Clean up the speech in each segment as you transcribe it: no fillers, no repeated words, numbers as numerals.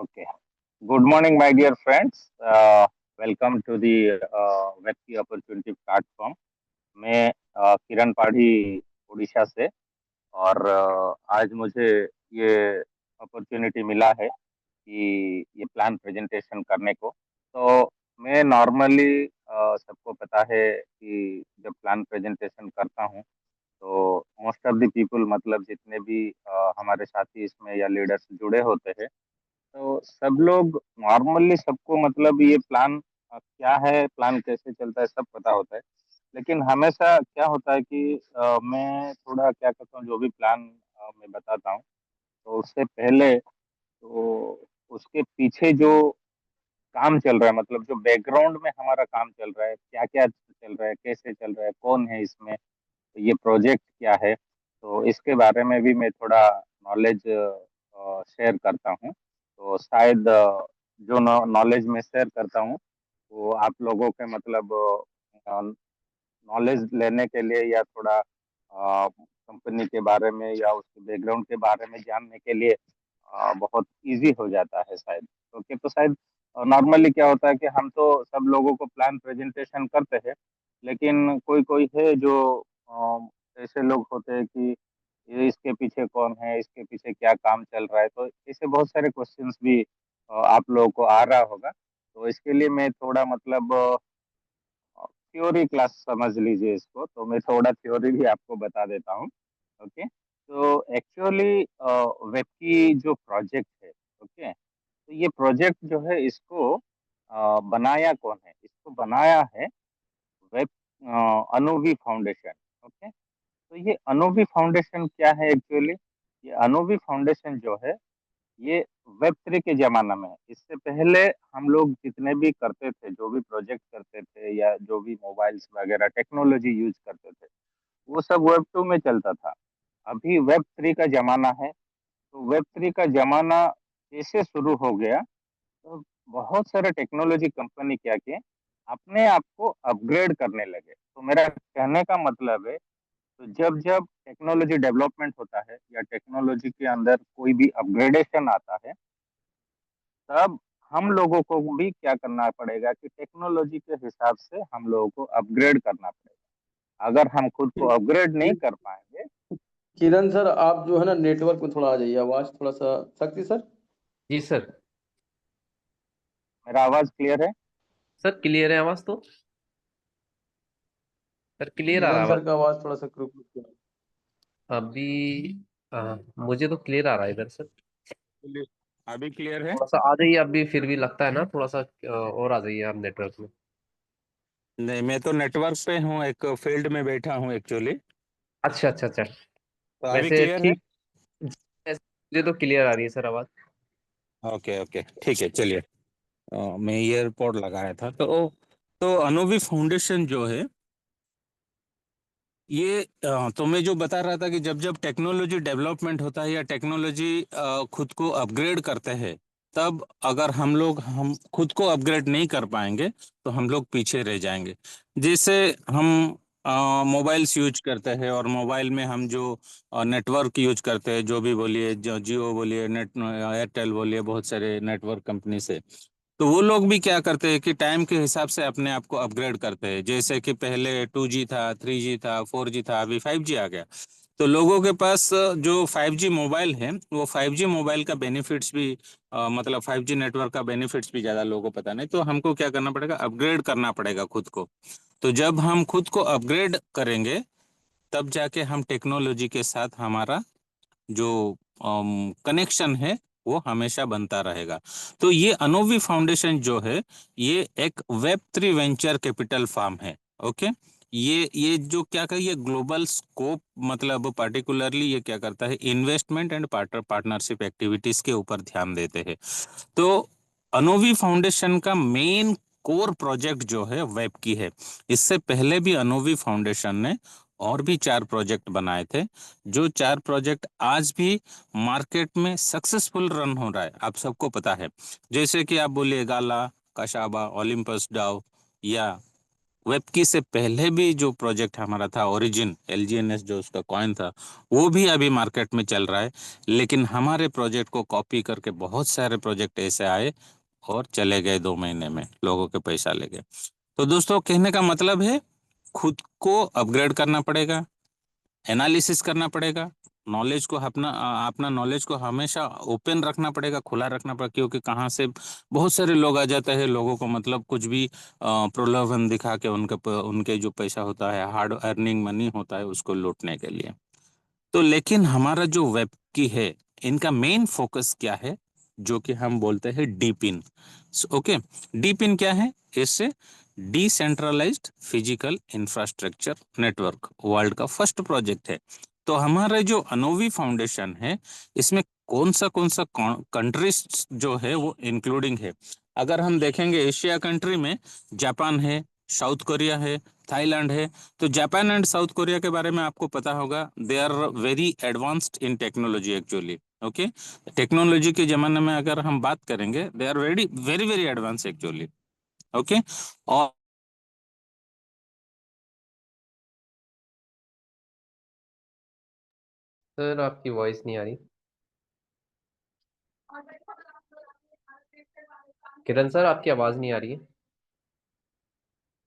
Okay. Good morning, my dear friends. Welcome to the Web की opportunity platform. मैं किरण पाढ़ी उड़ीसा से और आज मुझे ये अपॉर्चुनिटी मिला है कि ये प्लान प्रेजेंटेशन करने को. तो मैं नॉर्मली सबको पता है कि जब प्लान प्रेजेंटेशन करता हूँ तो मोस्ट ऑफ द पीपल मतलब जितने भी हमारे साथी इसमें या लीडर्स जुड़े होते हैं तो सब लोग नॉर्मली सबको मतलब ये प्लान क्या है, प्लान कैसे चलता है, सब पता होता है. लेकिन हमेशा क्या होता है कि मैं थोड़ा क्या करता हूँ, जो भी प्लान मैं बताता हूँ तो उससे पहले तो उसके पीछे जो काम चल रहा है, मतलब जो बैकग्राउंड में हमारा काम चल रहा है, क्या क्या चल रहा है, कैसे चल रहा है, कौन है इसमें, तो ये प्रोजेक्ट क्या है, तो इसके बारे में भी मैं थोड़ा नॉलेज शेयर करता हूँ. तो शायद जो नॉलेज मैं शेयर करता हूँ वो आप लोगों के मतलब नॉलेज लेने के लिए या थोड़ा कंपनी के बारे में या उसके बैकग्राउंड के बारे में जानने के लिए बहुत इजी हो जाता है शायद. ओके, तो शायद नॉर्मली क्या होता है कि हम तो सब लोगों को प्लान प्रेजेंटेशन करते हैं, लेकिन कोई कोई है जो ऐसे लोग होते हैं कि ये इसके पीछे कौन है, इसके पीछे क्या काम चल रहा है, तो ऐसे बहुत सारे क्वेश्चंस भी आप लोगों को आ रहा होगा. तो इसके लिए मैं थोड़ा मतलब थ्योरी क्लास समझ लीजिए इसको, तो मैं थोड़ा थ्योरी भी आपको बता देता हूँ. ओके, तो एक्चुअली वेब की जो प्रोजेक्ट है, ओके, तो ये प्रोजेक्ट जो है इसको बनाया कौन है, इसको बनाया है वेब अनोवी फाउंडेशन. ओके, तो ये अनोवी फाउंडेशन क्या है एक्चुअली, ये अनोवी फाउंडेशन जो है ये वेब 3 के जमाना में है. इससे पहले हम लोग जितने भी करते थे, जो भी प्रोजेक्ट करते थे या जो भी मोबाइल्स वगैरह टेक्नोलॉजी यूज करते थे, वो सब वेब 2 में चलता था. अभी वेब 3 का जमाना है. तो वेब 3 का जमाना कैसे शुरू हो गया, तो बहुत सारे टेक्नोलॉजी कंपनी क्या किए, अपने आप को अपग्रेड करने लगे. तो मेरा कहने का मतलब है, तो जब जब टेक्नोलॉजी डेवलपमेंट होता है या टेक्नोलॉजी के अंदर कोई भी अपग्रेडेशन आता है, तब हम लोगों को भी क्या करना पड़ेगा कि टेक्नोलॉजी के हिसाब से हम लोगों को अपग्रेड करना पड़ेगा. अगर हम खुद को अपग्रेड नहीं कर पाएंगे. किरण सर, आप जो है ना नेटवर्क में थोड़ा आ जाइए, आवाज थोड़ा सा. शक्ति सर. जी सर. मेरा आवाज क्लियर है? सर क्लियर है आवाज तो. सर क्लियर आ रहा किरण है सर आवाज. का आवाज थोड़ा सा रुक रुक के. अभी मुझे तो क्लियर आ रहा है इधर सर. अभी क्लियर है? थोड़ा सा आ जाइए अभी, फिर भी लगता है ना थोड़ा सा और आ जाइए आप नेटवर्क में. नहीं, मैं तो नेटवर्क पे हूँ, एक फील्ड में बैठा हूँ एक्चुअली. अच्छा अच्छा अच्छा. तो अभी वैसे क्लियर है? ठीक. मुझे तो क्लियर आ रही है सर आवाज. ओके ओके, ठीक है, चलिए. मैं ईयरपॉड लगाया था. तो अनोवी फाउंडेशन जो है ये तो मैं जो बता रहा था कि जब जब टेक्नोलॉजी डेवलपमेंट होता है या टेक्नोलॉजी खुद को अपग्रेड करते हैं, तब अगर हम खुद को अपग्रेड नहीं कर पाएंगे तो हम लोग पीछे रह जाएंगे. जैसे हम मोबाइल्स यूज करते हैं और मोबाइल में हम जो नेटवर्क यूज करते हैं, जो भी बोलिए, जो जियो बोलिए, नेट एयरटेल बोलिए, बहुत सारे नेटवर्क कंपनी से, तो वो लोग भी क्या करते हैं कि टाइम के हिसाब से अपने आप को अपग्रेड करते हैं. जैसे कि पहले 2G था, 3G था, 4G था, अभी 5G आ गया. तो लोगों के पास जो 5G मोबाइल है, वो 5G मोबाइल का बेनिफिट्स भी मतलब 5G नेटवर्क का बेनिफिट्स भी ज़्यादा लोगों को पता नहीं. तो हमको क्या करना पड़ेगा, अपग्रेड करना पड़ेगा खुद को. तो जब हम खुद को अपग्रेड करेंगे, तब जाके हम टेक्नोलॉजी के साथ हमारा जो कनेक्शन है वो हमेशा बनता रहेगा. तो ये अनोवी फाउंडेशन जो है, ये एक वेब 3 वेंचर कैपिटल फर्म है. ओके, ये जो क्या कर, ये ग्लोबल स्कोप मतलब पार्टिकुलरली ये क्या करता है, इन्वेस्टमेंट एंड पार्टनरशिप एक्टिविटीज के ऊपर ध्यान देते हैं. तो अनोवी फाउंडेशन का मेन कोर प्रोजेक्ट जो है वेब की है. इससे पहले भी अनोवी फाउंडेशन ने और भी 4 प्रोजेक्ट बनाए थे, जो 4 प्रोजेक्ट आज भी मार्केट में सक्सेसफुल रन हो रहा है, आप सबको पता है. जैसे कि आप बोलिए गाला, काशाबा, ओलंपस डाउ या वेबकी से पहले भी जो प्रोजेक्ट हमारा था ओरिजिन LGNS, जो उसका कॉइन था, वो भी अभी मार्केट में चल रहा है। लेकिन हमारे प्रोजेक्ट को कॉपी करके बहुत सारे प्रोजेक्ट ऐसे आए और चले गए 2 महीने में, लोगों के पैसा ले गए। तो दोस्तों, कहने का मतलब है खुद को अपग्रेड करना पड़ेगा, एनालिसिस करना पड़ेगा, नॉलेज को अपना नॉलेज को हमेशा ओपन रखना पड़ेगा, खुला रखना पड़ेगा, क्योंकि कहाँ से बहुत सारे लोग आ जाते हैं, लोगों को मतलब कुछ भी प्रलोभन दिखा के उनके जो पैसा होता है, हार्ड अर्निंग मनी होता है, उसको लूटने के लिए। तो लेकिन हमारा जो वेब की है, इनका मेन फोकस क्या है, जो कि हम बोलते हैं डीपिन। ओके, डीपिन क्या है? इससे decentralized physical infrastructure network world का फर्स्ट प्रोजेक्ट है। तो हमारा जो अनोवी फाउंडेशन है, इसमें कौन सा कंट्रीज जो है वो इंक्लूडिंग है। अगर हम देखेंगे एशिया कंट्री में जापान है, साउथ कोरिया है, थाईलैंड है। तो जापान एंड साउथ कोरिया के बारे में आपको पता होगा, they are very advanced in technology actually. Okay, technology के जमाने में अगर हम बात करेंगे, they are very very very advance actually. Okay, और सर आपकी वॉइस नहीं आ रही। किरण सर, आपकी आवाज नहीं आ रही है।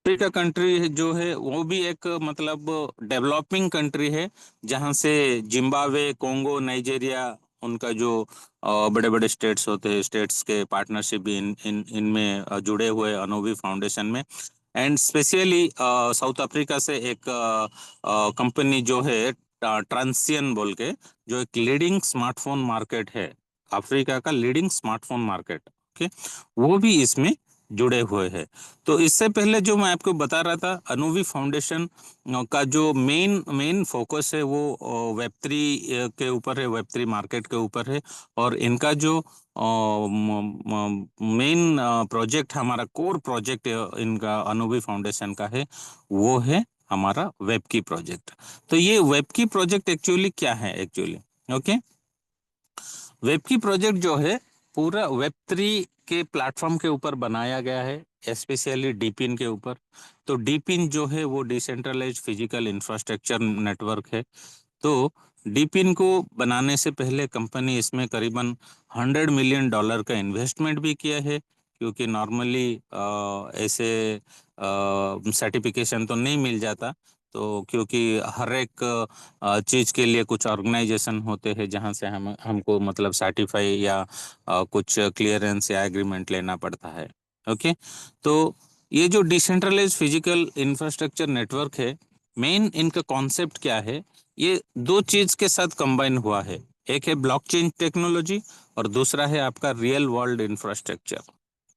अफ्रीका कंट्री जो है वो भी एक मतलब डेवलपिंग कंट्री है, जहाँ से जिम्बाब्वे, कोंगो, नाइजीरिया, उनका जो बड़े बड़े स्टेट्स होते हैं, स्टेट्स के पार्टनरशिप भी इनमें जुड़े हुए अनोवी फाउंडेशन में। एंड स्पेशली साउथ अफ्रीका से एक कंपनी जो है ट्रांसियन बोल के, जो एक लीडिंग स्मार्टफोन मार्केट है, अफ्रीका का लीडिंग स्मार्टफोन मार्केट। ओके, वो भी इसमें जुड़े हुए हैं। तो इससे पहले जो मैं आपको बता रहा था, अनुवी फाउंडेशन का जो मेन मेन फोकस है वो वेब 3 के ऊपर है, वेब 3 मार्केट के ऊपर है। और इनका जो मेन प्रोजेक्ट, हमारा कोर प्रोजेक्ट इनका अनुवी फाउंडेशन का है, वो है हमारा वेब की प्रोजेक्ट। तो ये वेब की प्रोजेक्ट एक्चुअली क्या है एक्चुअली? ओके, वेब की प्रोजेक्ट जो है पूरा वेब 3 के प्लेटफॉर्म के ऊपर बनाया गया है, स्पेशली डीपिन के ऊपर। तो डीपिन जो है वो डिसेंट्रलाइज्ड फिजिकल इंफ्रास्ट्रक्चर नेटवर्क है। तो डीपिन को बनाने से पहले कंपनी इसमें करीबन $100 मिलियन का इन्वेस्टमेंट भी किया है, क्योंकि नॉर्मली ऐसे सर्टिफिकेशन तो नहीं मिल जाता। तो क्योंकि हर एक चीज के लिए कुछ ऑर्गेनाइजेशन होते हैं, जहां से हमको मतलब सर्टिफाई या कुछ क्लियरेंस या एग्रीमेंट लेना पड़ता है। ओके, तो ये जो डिसेंट्रलाइज्ड फिजिकल इंफ्रास्ट्रक्चर नेटवर्क है, मेन इनका कॉन्सेप्ट क्या है? ये दो चीज के साथ कंबाइन हुआ है। एक है ब्लॉकचेन टेक्नोलॉजी, और दूसरा है आपका रियल वर्ल्ड इंफ्रास्ट्रक्चर।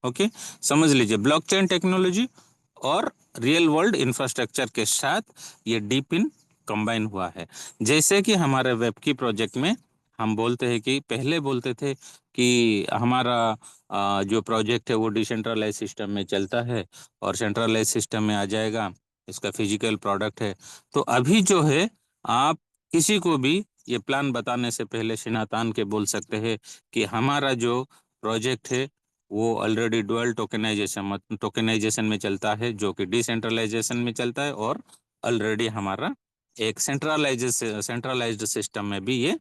ओके, समझ लीजिए, ब्लॉकचेन टेक्नोलॉजी और रियल वर्ल्ड इंफ्रास्ट्रक्चर के साथ ये डीप इन कंबाइन हुआ है। जैसे कि हमारे वेब की प्रोजेक्ट में हम बोलते हैं कि पहले बोलते थे कि हमारा जो प्रोजेक्ट है वो डिसेंट्रलाइज सिस्टम में चलता है और सेंट्रलाइज सिस्टम में आ जाएगा, इसका फिजिकल प्रोडक्ट है। तो अभी जो है, आप किसी को भी ये प्लान बताने से पहले सिना तान के बोल सकते हैं कि हमारा जो प्रोजेक्ट है वो ऑलरेडी डुअल टोकेनाइजेशन में चलता है, जो कि डिसेंट्रलाइजेशन में चलता है, और ऑलरेडी हमारा एक सेंट्रलाइज्ड सिस्टम में भी ये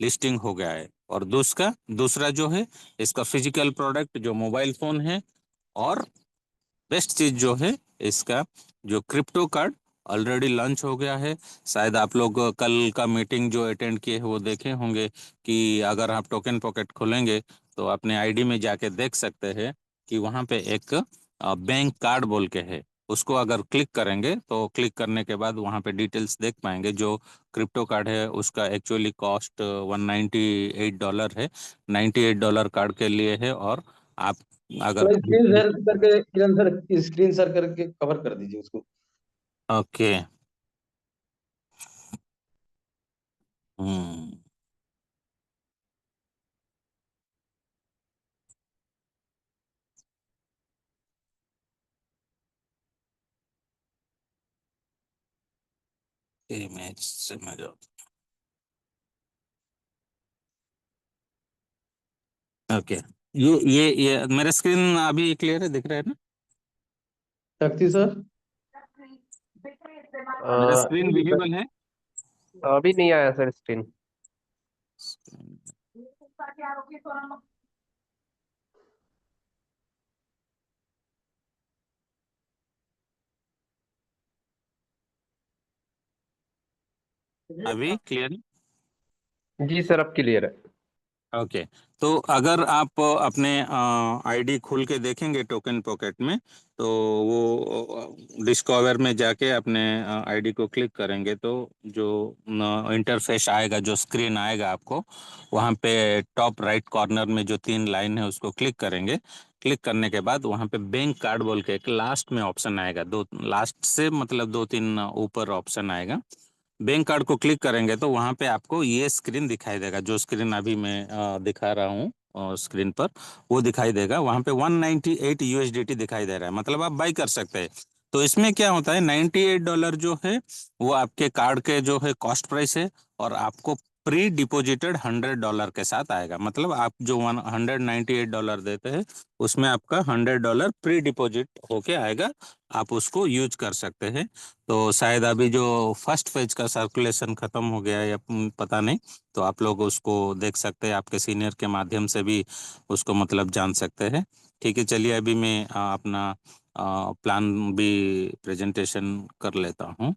लिस्टिंग हो गया है। और दूसरा जो है, इसका फिजिकल प्रोडक्ट जो मोबाइल फोन है, और बेस्ट चीज जो है, इसका जो क्रिप्टो कार्ड ऑलरेडी लॉन्च हो गया है। शायद आप लोग कल का मीटिंग जो अटेंड किए हैं वो देखे होंगे कि अगर आप टोकन पॉकेट खोलेंगे तो अपने आईडी में जाके देख सकते हैं कि वहाँ पे एक बैंक कार्ड बोल के है। उसको अगर क्लिक करेंगे तो क्लिक करने के बाद वहाँ पे डिटेल्स देख पाएंगे। जो क्रिप्टो कार्ड है उसका एक्चुअली कॉस्ट $198 है, $98 कार्ड के लिए है। और आप अगर थोड़ा स्क्रीन शेयर करके किरण सर, स्क्रीन शेयर करके कवर कर दीजिए उसको। ओके, हम्म, इमेज से मेरा, ओके, ये मेरा स्क्रीन अभी क्लियर है, दिख रहा है ना? शक्ति सर, मेरा स्क्रीन नहीं विजिबल है? अभी नहीं आया सर स्क्रीन। अभी क्लियर? जी सर अब क्लियर है। ओके। तो अगर आप अपने आईडी खोल के देखेंगे टोकन पॉकेट में, तो वो डिस्कवर में जाके अपने आईडी को क्लिक करेंगे तो जो इंटरफेस आएगा, जो स्क्रीन आएगा आपको, वहाँ पे टॉप राइट कॉर्नर में जो 3 लाइन है उसको क्लिक करेंगे। क्लिक करने के बाद वहाँ पे बैंक कार्ड बोल के एक लास्ट में ऑप्शन आएगा, दो लास्ट से मतलब 2-3 ऊपर ऑप्शन आएगा। बैंक कार्ड को क्लिक करेंगे तो वहां पे आपको ये स्क्रीन दिखाई देगा, जो स्क्रीन अभी मैं दिखा रहा हूँ स्क्रीन पर, वो दिखाई देगा। वहां पे 198 यूएसडीटी दिखाई दे रहा है, मतलब आप बाई कर सकते हैं। तो इसमें क्या होता है, $98 जो है वो आपके कार्ड के जो है कॉस्ट प्राइस है, और आपको प्री डिपोजिटेड $100 के साथ आएगा। मतलब आप जो $198 देते हैं उसमें आपका $100 प्री डिपोजिट होके आएगा, आप उसको यूज कर सकते हैं। तो शायद अभी जो फर्स्ट पेज का सर्कुलेशन खत्म हो गया है या पता नहीं, तो आप लोग उसको देख सकते हैं, आपके सीनियर के माध्यम से भी उसको मतलब जान सकते हैं। ठीक है, चलिए अभी मैं अपना प्लान भी प्रेजेंटेशन कर लेता हूँ।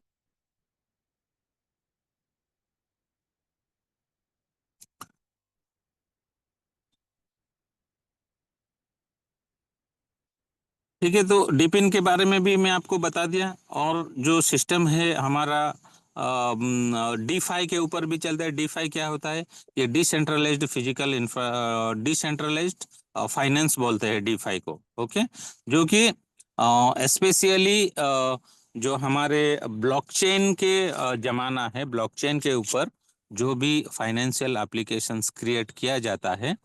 ठीक है, तो डिपिन के बारे में भी मैं आपको बता दिया, और जो सिस्टम है हमारा DeFi के ऊपर भी चलता है। DeFi क्या होता है? ये decentralized physical infra, decentralized finance बोलते हैं DeFi को। ओके, जो कि स्पेशली जो हमारे ब्लॉकचेन के जमाना है, ब्लॉकचेन के ऊपर जो भी फाइनेंशियल एप्लीकेशंस क्रिएट किया जाता है,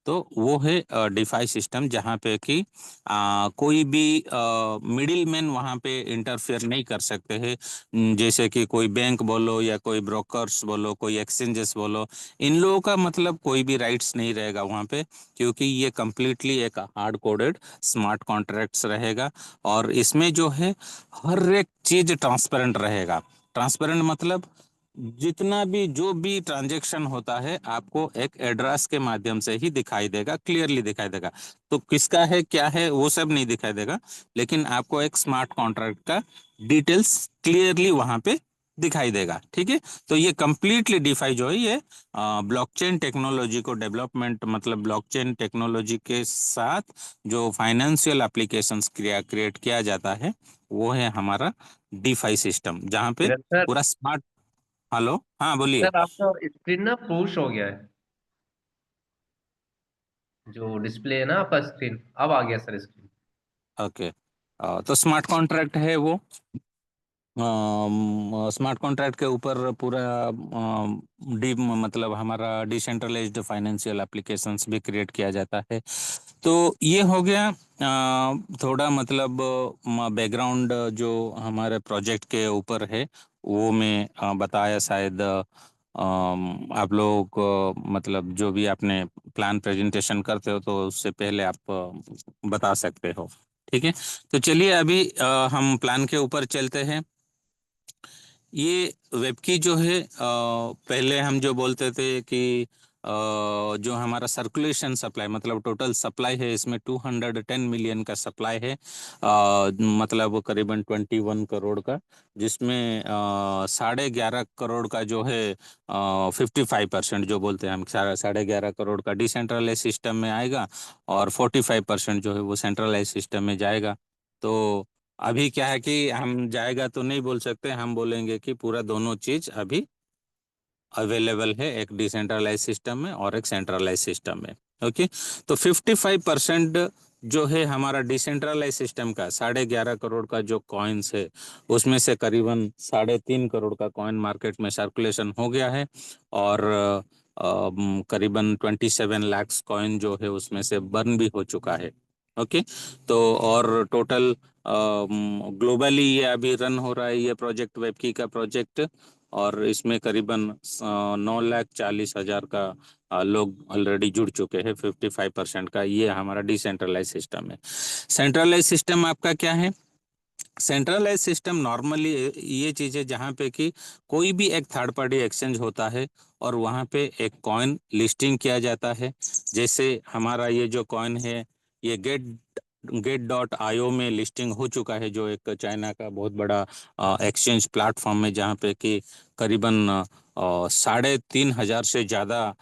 तो वो है डिफाई सिस्टम, जहाँ पे कि कोई भी मिडिल मैन वहाँ पे इंटरफेयर नहीं कर सकते हैं। जैसे कि कोई बैंक बोलो या कोई ब्रोकर्स बोलो, कोई एक्सचेंजेस बोलो, इन लोगों का मतलब कोई भी राइट्स नहीं रहेगा वहाँ पे, क्योंकि ये कम्प्लीटली एक हार्ड कोडेड स्मार्ट कॉन्ट्रैक्ट्स रहेगा। और इसमें जो है हर एक चीज ट्रांसपेरेंट रहेगा। ट्रांसपेरेंट मतलब जितना भी जो भी ट्रांजैक्शन होता है आपको एक एड्रेस के माध्यम से ही दिखाई देगा, क्लियरली दिखाई देगा। तो किसका है क्या है वो सब नहीं दिखाई देगा, लेकिन आपको एक स्मार्ट कॉन्ट्रैक्ट का डिटेल्स क्लियरली वहां पे दिखाई देगा। ठीक है, तो ये कंप्लीटली डिफाई जो है ये ब्लॉकचेन टेक्नोलॉजी को डेवलपमेंट, मतलब ब्लॉकचेन टेक्नोलॉजी के साथ जो फाइनेंशियल एप्लीकेशंस क्रिएट किया जाता है, वो है हमारा डिफाई सिस्टम, जहाँ पे किरण सर, पूरा स्मार्ट। हेलो, हाँ बोलिए। सर आपका स्क्रीन ना पुश हो गया है। जो डिस्प्ले है ना आपका स्क्रीन, अब आ गया सर स्क्रीन। ओके, तो स्मार्ट कॉन्ट्रैक्ट है वो, स्मार्ट कॉन्ट्रैक्ट के ऊपर पूरा डी मतलब हमारा डिसेंट्रलाइज्ड फाइनेंशियल एप्लीकेशंस भी क्रिएट किया जाता है। तो ये हो गया थोड़ा मतलब बैकग्राउंड जो हमारे प्रोजेक्ट के ऊपर है, वो मैं बताया शायद। आप लोग को मतलब जो भी आपने प्लान प्रेजेंटेशन करते हो तो उससे पहले आप बता सकते हो। ठीक है, तो चलिए अभी हम प्लान के ऊपर चलते हैं। ये वेब की जो है पहले हम जो बोलते थे कि जो हमारा सर्कुलेशन सप्लाई, मतलब टोटल सप्लाई है, इसमें 210 मिलियन का सप्लाई है, मतलब करीबन 21 करोड़ का, जिसमें 11.5 करोड़ का जो है 55% जो बोलते हैं हम, 11.5 करोड़ का डिसेंट्रलाइज सिस्टम में आएगा, और 45% जो है वो सेंट्रलाइज सिस्टम में जाएगा। तो अभी क्या है कि हम जाएगा तो नहीं बोल सकते, हम बोलेंगे कि पूरा दोनों चीज अभी अवेलेबल है, एक डिसेंट्रलाइज सिस्टम में और एक सेंट्रलाइज सिस्टम में। ओके, तो 55% जो है हमारा डिसेंट्रलाइज सिस्टम का 11.5 करोड़ का जो कॉइन्स है, उसमें से करीबन 3.5 करोड़ का कॉइन मार्केट में सर्कुलेशन हो गया है, और करीबन 27 लाख कॉइन जो है उसमें से बर्न भी हो चुका है। ओके, तो और टोटल ग्लोबली ये अभी रन हो रहा है ये प्रोजेक्ट, वेबकी का प्रोजेक्ट, और इसमें करीबन 9,40,000 का लोग ऑलरेडी जुड़ चुके हैं। 55% का ये हमारा डिसेंट्रलाइज सिस्टम है। सेंट्रलाइज सिस्टम आपका क्या है? सेंट्रलाइज सिस्टम नॉर्मली ये चीज़ है जहाँ पे कि कोई भी एक थर्ड पार्टी एक्सचेंज होता है और वहाँ पे एक कॉइन लिस्टिंग किया जाता है। जैसे हमारा ये जो कॉइन है ये गेट.io में लिस्टिंग हो चुका है, जो एक चाइना का बहुत बड़ा एक्सचेंज प्लेटफॉर्म है, जहाँ पे कि करीबन 3,500 से ज़्यादा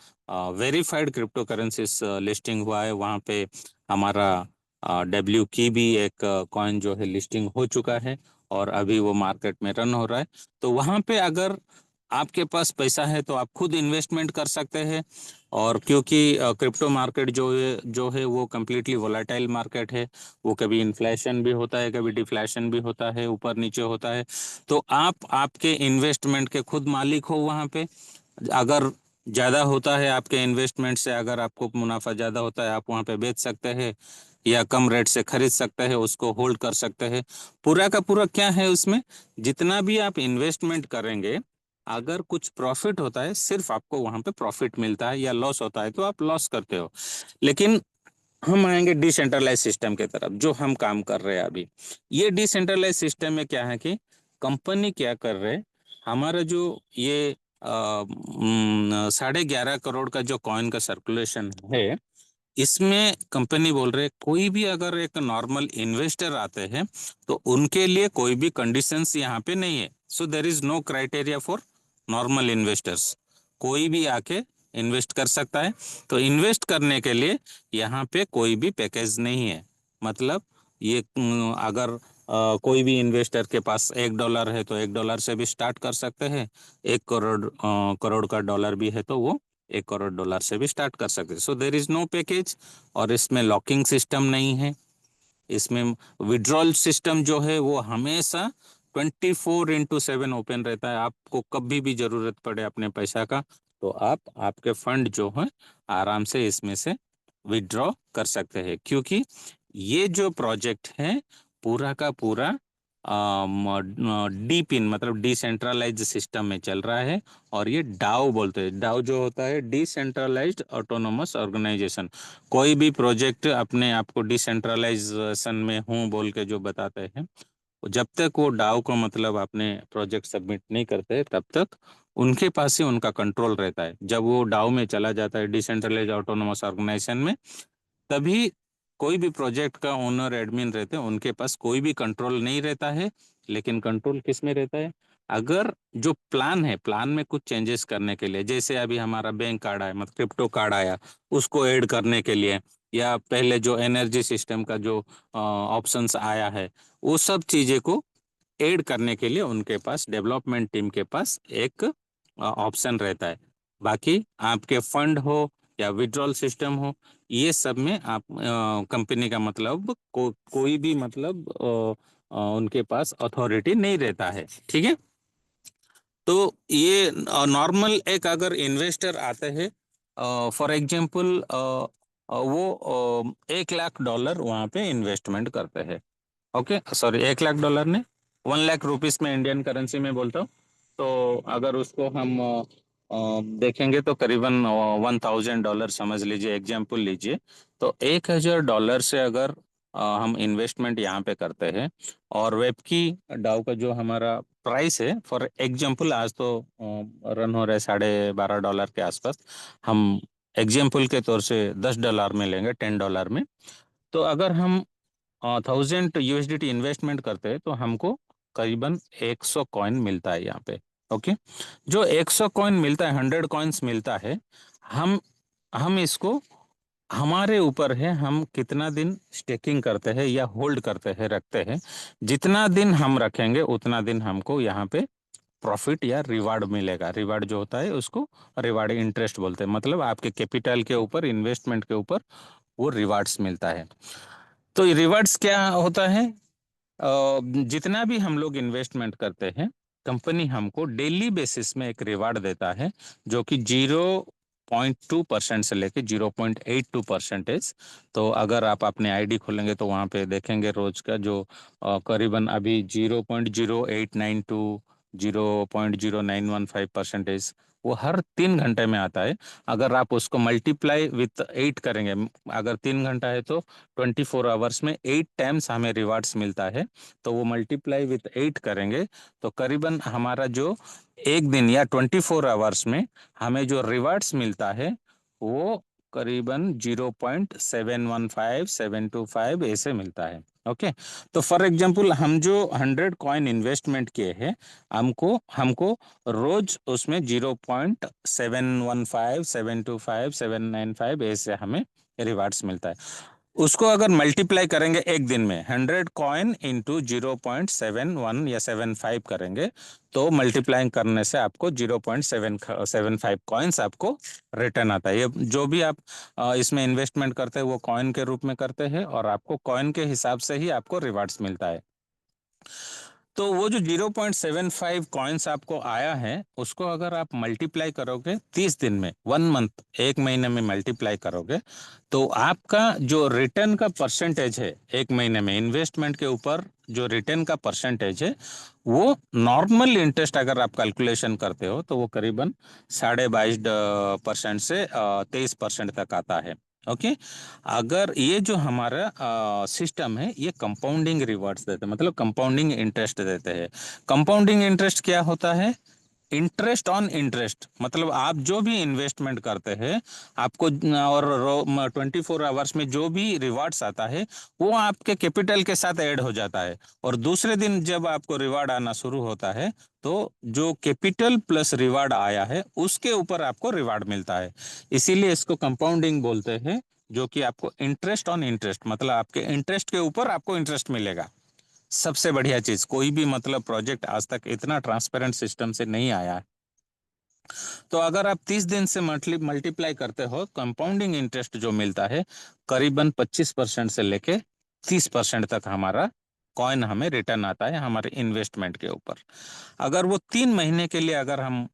वेरीफाइड क्रिप्टो करेंसीज लिस्टिंग हुआ है। वहाँ पे हमारा डब्ल्यू की भी एक कॉइन जो है लिस्टिंग हो चुका है और अभी वो मार्केट में रन हो रहा है। तो वहाँ पे अगर आपके पास पैसा है तो आप खुद इन्वेस्टमेंट कर सकते हैं। और क्योंकि क्रिप्टो मार्केट जो है वो कम्प्लीटली वोलेटाइल मार्केट है, वो कभी इन्फ्लेशन भी होता है, कभी डिफ्लेशन भी होता है, ऊपर नीचे होता है। तो आप आपके इन्वेस्टमेंट के खुद मालिक हो वहाँ पे। अगर ज़्यादा होता है आपके इन्वेस्टमेंट से, अगर आपको मुनाफा ज़्यादा होता है, आप वहाँ पे बेच सकते हैं या कम रेट से खरीद सकते हैं, उसको होल्ड कर सकते हैं। पूरा का पूरा क्या है उसमें, जितना भी आप इन्वेस्टमेंट करेंगे, अगर कुछ प्रॉफिट होता है सिर्फ आपको वहाँ पे प्रॉफिट मिलता है, या लॉस होता है तो आप लॉस करते हो। लेकिन हम आएंगे डिसेंट्रलाइज सिस्टम की तरफ, जो हम काम कर रहे हैं अभी। ये डिसेंट्रलाइज सिस्टम में क्या है कि कंपनी क्या कर रहे हैं, हमारा जो ये 11.5 करोड़ का जो कॉइन का सर्कुलेशन है, इसमें कंपनी बोल रहे कोई भी अगर एक नॉर्मल इन्वेस्टर आते हैं तो उनके लिए कोई भी कंडीशंस यहाँ पे नहीं है। So there is no criteria for normal investors, कोई भी आके इन्वेस्ट कर सकता है। तो इन्वेस्ट करने के लिए यहाँ पे कोई भी पैकेज नहीं है। मतलब ये अगर कोई भी इन्वेस्टर के पास $1 है तो $1 से भी स्टार्ट कर सकते हैं, 1 करोड़ का डॉलर भी है तो वो $1 करोड़ से भी स्टार्ट कर सकते हैं। सो देर इज नो पैकेज, और इसमें लॉकिंग सिस्टम नहीं है। इसमें विड्रॉल सिस्टम जो है वो हमेशा 24/7 ओपन रहता है। आपको कभी भी जरूरत पड़े अपने पैसा का तो आप आपके फंड जो है आराम से इसमें से विड्रॉ कर सकते हैं, क्योंकि ये जो प्रोजेक्ट है पूरा का पूरा डी पिन मतलब डिसेंट्रलाइज्ड सिस्टम में चल रहा है। और ये डाओ बोलते हैं, डाओ जो होता है डिसेंट्रलाइज्ड ऑटोनोमस ऑर्गेनाइजेशन। कोई भी प्रोजेक्ट अपने आप को डिसेंट्रलाइजेशन में हूँ बोल के जो बताते हैं, जब तक वो डाओ को मतलब अपने प्रोजेक्ट सबमिट नहीं करते तब तक उनके पास ही उनका कंट्रोल रहता है। जब वो डाओ में चला जाता है डिसेंट्रलाइज ऑटोनोमस ऑर्गेनाइजेशन में, तभी कोई भी प्रोजेक्ट का ओनर एडमिन रहते हैं उनके पास कोई भी कंट्रोल नहीं रहता है। लेकिन कंट्रोल किस में रहता है, अगर जो प्लान है, प्लान में कुछ चेंजेस करने के लिए, जैसे अभी हमारा बैंक कार्ड आया मतलब क्रिप्टो कार्ड आया, उसको ऐड करने के लिए, या पहले जो एनर्जी सिस्टम का जो ऑप्शंस आया है, वो सब चीजें को ऐड करने के लिए उनके पास डेवलपमेंट टीम के पास एक ऑप्शन रहता है। बाकी आपके फंड हो या विड्रॉल सिस्टम हो, ये सब में आप कंपनी का मतलब कोई भी मतलब उनके पास अथॉरिटी नहीं रहता है। ठीक है। तो ये नॉर्मल एक अगर इन्वेस्टर आते हैं, फॉर एग्जांपल वो $1 लाख वहाँ पे इन्वेस्टमेंट करते हैं। ओके, सॉरी, $1 लाख ने 1 लाख रुपीस में इंडियन करेंसी में बोलता हूँ। तो अगर उसको हम देखेंगे तो करीबन $1,000 समझ लीजिए, एग्जाम्पल लीजिए। तो $1,000 से अगर हम इन्वेस्टमेंट यहाँ पे करते हैं, और वेब की डाउ का जो हमारा प्राइस है, फॉर एग्जाम्पल आज तो रन हो रहा है $12.5 के आसपास, हम एग्जाम्पल के तौर से $10 में लेंगे, $10 में। तो अगर हम 1,000 USDT इन्वेस्टमेंट करते हैं तो हमको करीबन 100 कॉइन मिलता है यहाँ पे। ओके, जो 100 कॉइन मिलता है, 100 कॉइन्स मिलता है, हम हम इसको, हमारे ऊपर है हम कितना दिन स्टेकिंग करते हैं या होल्ड करते हैं, रखते हैं। जितना दिन हम रखेंगे उतना दिन हमको यहाँ पे प्रॉफिट या रिवार्ड मिलेगा। रिवार्ड जो होता है उसको रिवार्ड इंटरेस्ट बोलते हैं, मतलब आपके कैपिटल के ऊपर, इन्वेस्टमेंट के ऊपर वो रिवार्ड्स मिलता है। तो रिवार्ड्स क्या होता है, जितना भी हम लोग इन्वेस्टमेंट करते हैं, कंपनी हमको डेली बेसिस में एक रिवार्ड देता है, जो कि 0.2% से लेके 0.82%। तो अगर आप अपने आईडी खोलेंगे तो वहाँ पे देखेंगे रोज का जो करीबन अभी 0.0892, 0.0915%, वो हर 3 घंटे में आता है। अगर आप उसको मल्टीप्लाई विथ 8 करेंगे, अगर 3 घंटा है तो 24 आवर्स में 8 टाइम्स हमें रिवार्ड्स मिलता है। तो वो मल्टीप्लाई विथ 8 करेंगे तो करीबन हमारा जो एक दिन या 24 आवर्स में हमें जो रिवार्ड्स मिलता है वो करीबन 0.715725 ऐसे मिलता है। ओके, तो फॉर एग्जांपल हम जो 100 कॉइन इन्वेस्टमेंट किए हैं, हमको हमको रोज उसमें 0.715 725 795 ऐसे हमें रिवार्ड्स मिलता है। उसको अगर मल्टीप्लाई करेंगे एक दिन में 100 कॉइन इंटू 0.71 या 75 करेंगे तो मल्टीप्लाइंग करने से आपको 0.775 कॉइन्स आपको रिटर्न आता है। ये जो भी आप इसमें इन्वेस्टमेंट करते हैं वो कॉइन के रूप में करते हैं और आपको कॉइन के हिसाब से ही आपको रिवार्ड्स मिलता है। तो वो जो 0.75 कॉइन्स आपको आया है उसको अगर आप मल्टीप्लाई करोगे 30 दिन में, 1 मंथ, एक महीने में मल्टीप्लाई करोगे तो आपका जो रिटर्न का परसेंटेज है एक महीने में इन्वेस्टमेंट के ऊपर जो रिटर्न का परसेंटेज है वो नॉर्मल इंटरेस्ट अगर आप कैलकुलेशन करते हो तो वो करीबन 22.5% से 23% तक आता है। ओके, अगर ये जो हमारा सिस्टम है ये कंपाउंडिंग रिवार्ड्स देते हैं, मतलब कंपाउंडिंग इंटरेस्ट देते हैं। कंपाउंडिंग इंटरेस्ट क्या होता है? इंटरेस्ट ऑन इंटरेस्ट, मतलब आप जो भी इन्वेस्टमेंट करते हैं आपको और 24 आवर्स में जो भी रिवार्ड्स आता है वो आपके कैपिटल के साथ ऐड हो जाता है और दूसरे दिन जब आपको रिवार्ड आना शुरू होता है तो जो कैपिटल प्लस रिवार्ड आया है उसके ऊपर आपको रिवार्ड मिलता है। इसीलिए इसको कंपाउंडिंग बोलते हैं, जो कि आपको इंटरेस्ट ऑन इंटरेस्ट, मतलब आपके इंटरेस्ट के ऊपर आपको इंटरेस्ट मिलेगा। सबसे बढ़िया चीज, कोई भी मतलब प्रोजेक्ट आज तक इतना ट्रांसपेरेंट सिस्टम से नहीं आया है। तो अगर आप 30 दिन से मल्टीप्लाई करते हो, कंपाउंडिंग इंटरेस्ट जो मिलता है करीबन 25% से लेके 30% तक हमारा कॉइन हमें रिटर्न आता है हमारे इन्वेस्टमेंट के ऊपर। अगर वो 3 महीने के लिए अगर हम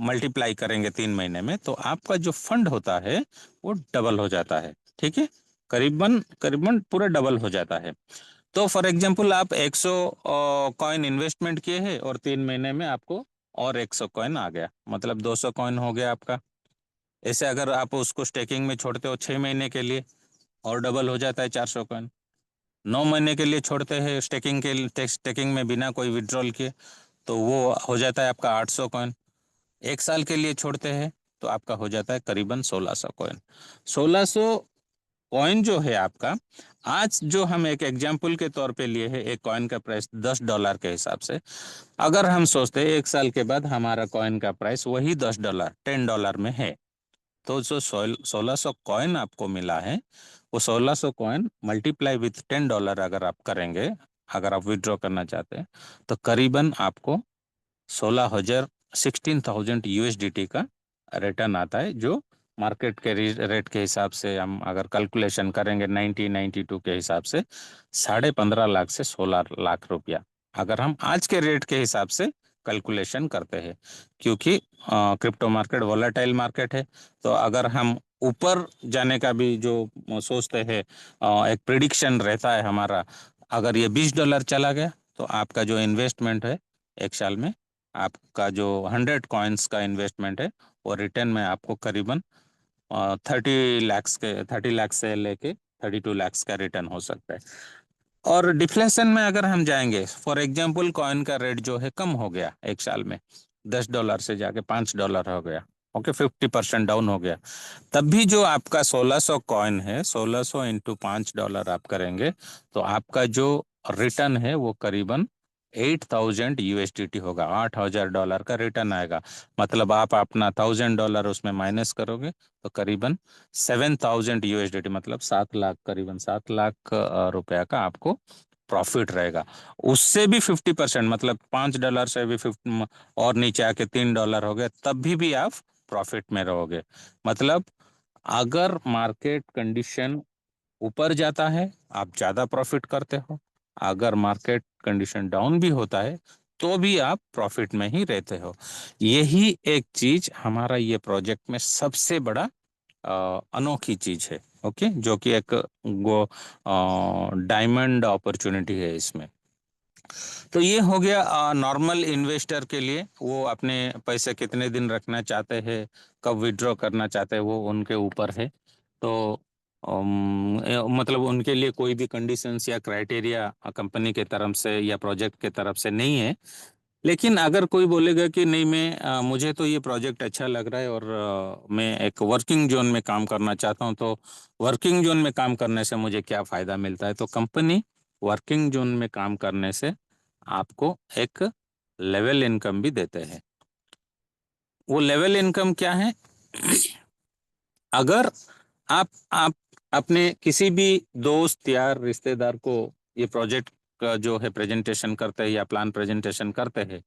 मल्टीप्लाई करेंगे 3 महीने में तो आपका जो फंड होता है वो डबल हो जाता है। ठीक है, करीबन करीबन पूरा डबल हो जाता है। तो फॉर एग्जांपल आप 100 कॉइन इन्वेस्टमेंट किए हैं और 3 महीने में आपको और 100 कॉइन आ गया, मतलब 200 कॉइन हो गया आपका। ऐसे अगर आप उसको स्टेकिंग में छोड़ते हो 6 महीने के लिए और डबल हो जाता है 400 कॉइन। 9 महीने के लिए छोड़ते हैं स्टेकिंग में बिना कोई विड्रॉल किए तो वो हो जाता है आपका 800 कॉइन। 1 साल के लिए छोड़ते हैं तो आपका हो जाता है करीबन 1600 कॉइन। 1600 कॉइन जो है आपका, आज जो हम एक एग्जाम्पल के तौर पे लिए है, एक कॉइन का प्राइस $10 के हिसाब से, अगर हम सोचते हैं 1 साल के बाद हमारा कॉइन का प्राइस वही $10 $10 में है तो जो 1600 कॉइन आपको मिला है वो 1600 कॉइन मल्टीप्लाई विथ $10 अगर आप करेंगे, अगर आप विड्रॉ करना चाहते हैं तो करीबन आपको 16,000 यूएसडीटी का रिटर्न आता है, जो मार्केट के रेट के हिसाब से हम अगर कैलकुलेशन करेंगे 1992 के हिसाब से 15.5 लाख से 16 लाख रुपया, अगर हम आज के रेट के हिसाब से कैलकुलेशन करते हैं। क्योंकि क्रिप्टो मार्केट वोलेटाइल मार्केट है तो अगर हम ऊपर जाने का भी जो सोचते हैं, एक प्रिडिक्शन रहता है हमारा, अगर ये $20 चला गया तो आपका जो इन्वेस्टमेंट है 1 साल में, आपका जो 100 कॉइन्स का इन्वेस्टमेंट है वो रिटर्न में आपको करीबन 30 लाख से लेके 32 लाख का रिटर्न हो सकता है। और डिफ्लेशन में अगर हम जाएंगे, फॉर एग्जांपल कॉइन का रेट जो है कम हो गया 1 साल में, $10 से जाके $5 हो गया, ओके, 50% डाउन हो गया, तब भी जो आपका 1600 कॉइन है 1600 इंटू $5 आप करेंगे तो आपका जो रिटर्न है वो करीबन 8,000 यूएसडीटी होगा, $8,000 का रिटर्न आएगा। मतलब आप अपना $1,000 उसमें माइनस करोगे तो करीबन 7,000 यूएसडीटी, मतलब 7 लाख, करीबन 7 लाख रुपया का आपको प्रॉफिट रहेगा। उससे भी 50%, मतलब $5 से भी 50 और नीचे आके $3 हो गए तब भी आप प्रॉफिट में रहोगे। मतलब अगर मार्केट कंडीशन ऊपर जाता है आप ज्यादा प्रॉफिट करते हो, अगर मार्केट कंडीशन डाउन भी होता है तो भी आप प्रॉफिट में ही रहते हो। यही एक चीज हमारा ये प्रोजेक्ट में सबसे बड़ा अनोखी चीज है, ओके, जो कि एक वो डायमंड अपॉर्चुनिटी है इसमें। तो ये हो गया नॉर्मल इन्वेस्टर के लिए, वो अपने पैसे कितने दिन रखना चाहते हैं, कब विड्रॉ करना चाहते हैं, वो उनके ऊपर है। तो मतलब उनके लिए कोई भी कंडीशंस या क्राइटेरिया कंपनी के तरफ से या प्रोजेक्ट के तरफ से नहीं है। लेकिन अगर कोई बोलेगा कि नहीं, मुझे तो ये प्रोजेक्ट अच्छा लग रहा है और मैं एक वर्किंग जोन में काम करना चाहता हूँ, तो वर्किंग जोन में काम करने से मुझे क्या फ़ायदा मिलता है, तो कंपनी वर्किंग जोन में काम करने से आपको एक लेवल इनकम भी देते हैं। वो लेवल इनकम क्या है? अगर आप अपने किसी भी दोस्त या रिश्तेदार को ये प्रोजेक्ट का जो है प्रेजेंटेशन करते हैं या प्लान प्रेजेंटेशन करते हैं,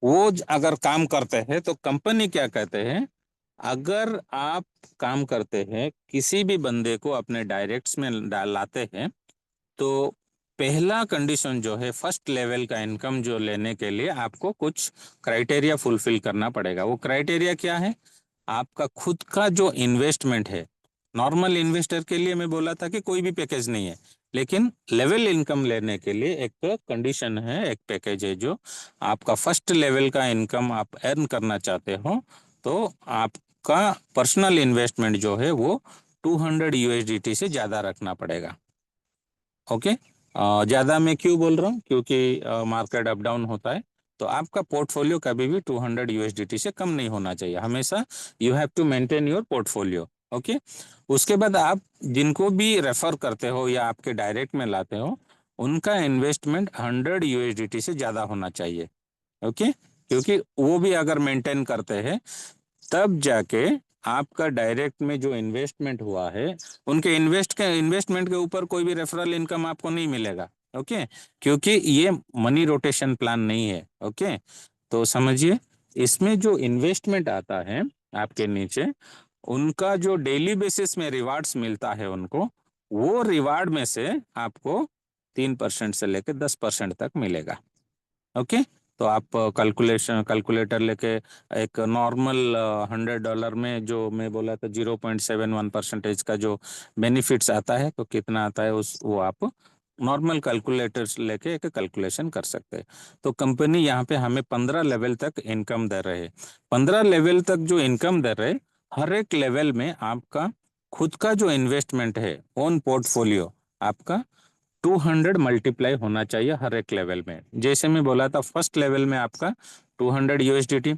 वो अगर काम करते हैं तो कंपनी क्या कहते हैं, अगर आप काम करते हैं किसी भी बंदे को अपने डायरेक्ट्स में लाते हैं, तो पहला कंडीशन जो है, फर्स्ट लेवल का इनकम जो लेने के लिए आपको कुछ क्राइटेरिया फुलफिल करना पड़ेगा। वो क्राइटेरिया क्या है? आपका खुद का जो इन्वेस्टमेंट है। नॉर्मल इन्वेस्टर के लिए मैं बोला था कि कोई भी पैकेज नहीं है, लेकिन लेवल इनकम लेने के लिए एक कंडीशन है, एक पैकेज है, जो आपका फर्स्ट लेवल का इनकम आप अर्न करना चाहते हो, तो आपका पर्सनल इन्वेस्टमेंट जो है वो 200 यूएसडीटी से ज़्यादा रखना पड़ेगा। ओके, ज़्यादा मैं क्यों बोल रहा हूँ? क्योंकि मार्केट अप डाउन होता है, तो आपका पोर्टफोलियो कभी भी 200 यूएसडीटी से कम नहीं होना चाहिए। हमेशा you have to maintain your portfolio. Okay, उसके बाद आप जिनको भी रेफर करते हो या आपके डायरेक्ट में लाते हो, उनका इन्वेस्टमेंट 100 यूएसडीटी से ज़्यादा होना चाहिए। ओके, क्योंकि वो भी अगर मेंटेन करते हैं, तब जाके आपका डायरेक्ट में जो इन्वेस्टमेंट हुआ है, उनके इन्वेस्टमेंट के ऊपर कोई भी रेफरल इनकम आपको नहीं मिलेगा। ओके, क्योंकि ये मनी रोटेशन प्लान नहीं है। ओके, तो समझिए, इसमें जो इन्वेस्टमेंट आता है आपके नीचे, उनका जो डेली बेसिस में रिवार्ड्स मिलता है उनको, वो रिवार्ड में से आपको 3% से लेकर 10% तक मिलेगा। ओके, तो आप कैलकुलेटर लेके एक नॉर्मल $100 में, जो मैं बोला था 0.71% का जो बेनिफिट्स आता है, तो कितना आता है उस वो आप नॉर्मल कैलकुलेटर्स लेके एक कैलकुलेशन कर सकते हैं। तो कंपनी यहाँ पे हमें 15 लेवल तक इनकम दे रहे हैं। 15 लेवल तक जो इनकम दे रहे, हर एक लेवल में आपका खुद का जो इन्वेस्टमेंट है, ओन पोर्टफोलियो, आपका 200 मल्टीप्लाई होना चाहिए हर एक लेवल में। जैसे मैं बोला था, फर्स्ट लेवल में आपका 200 यूएसडीटी,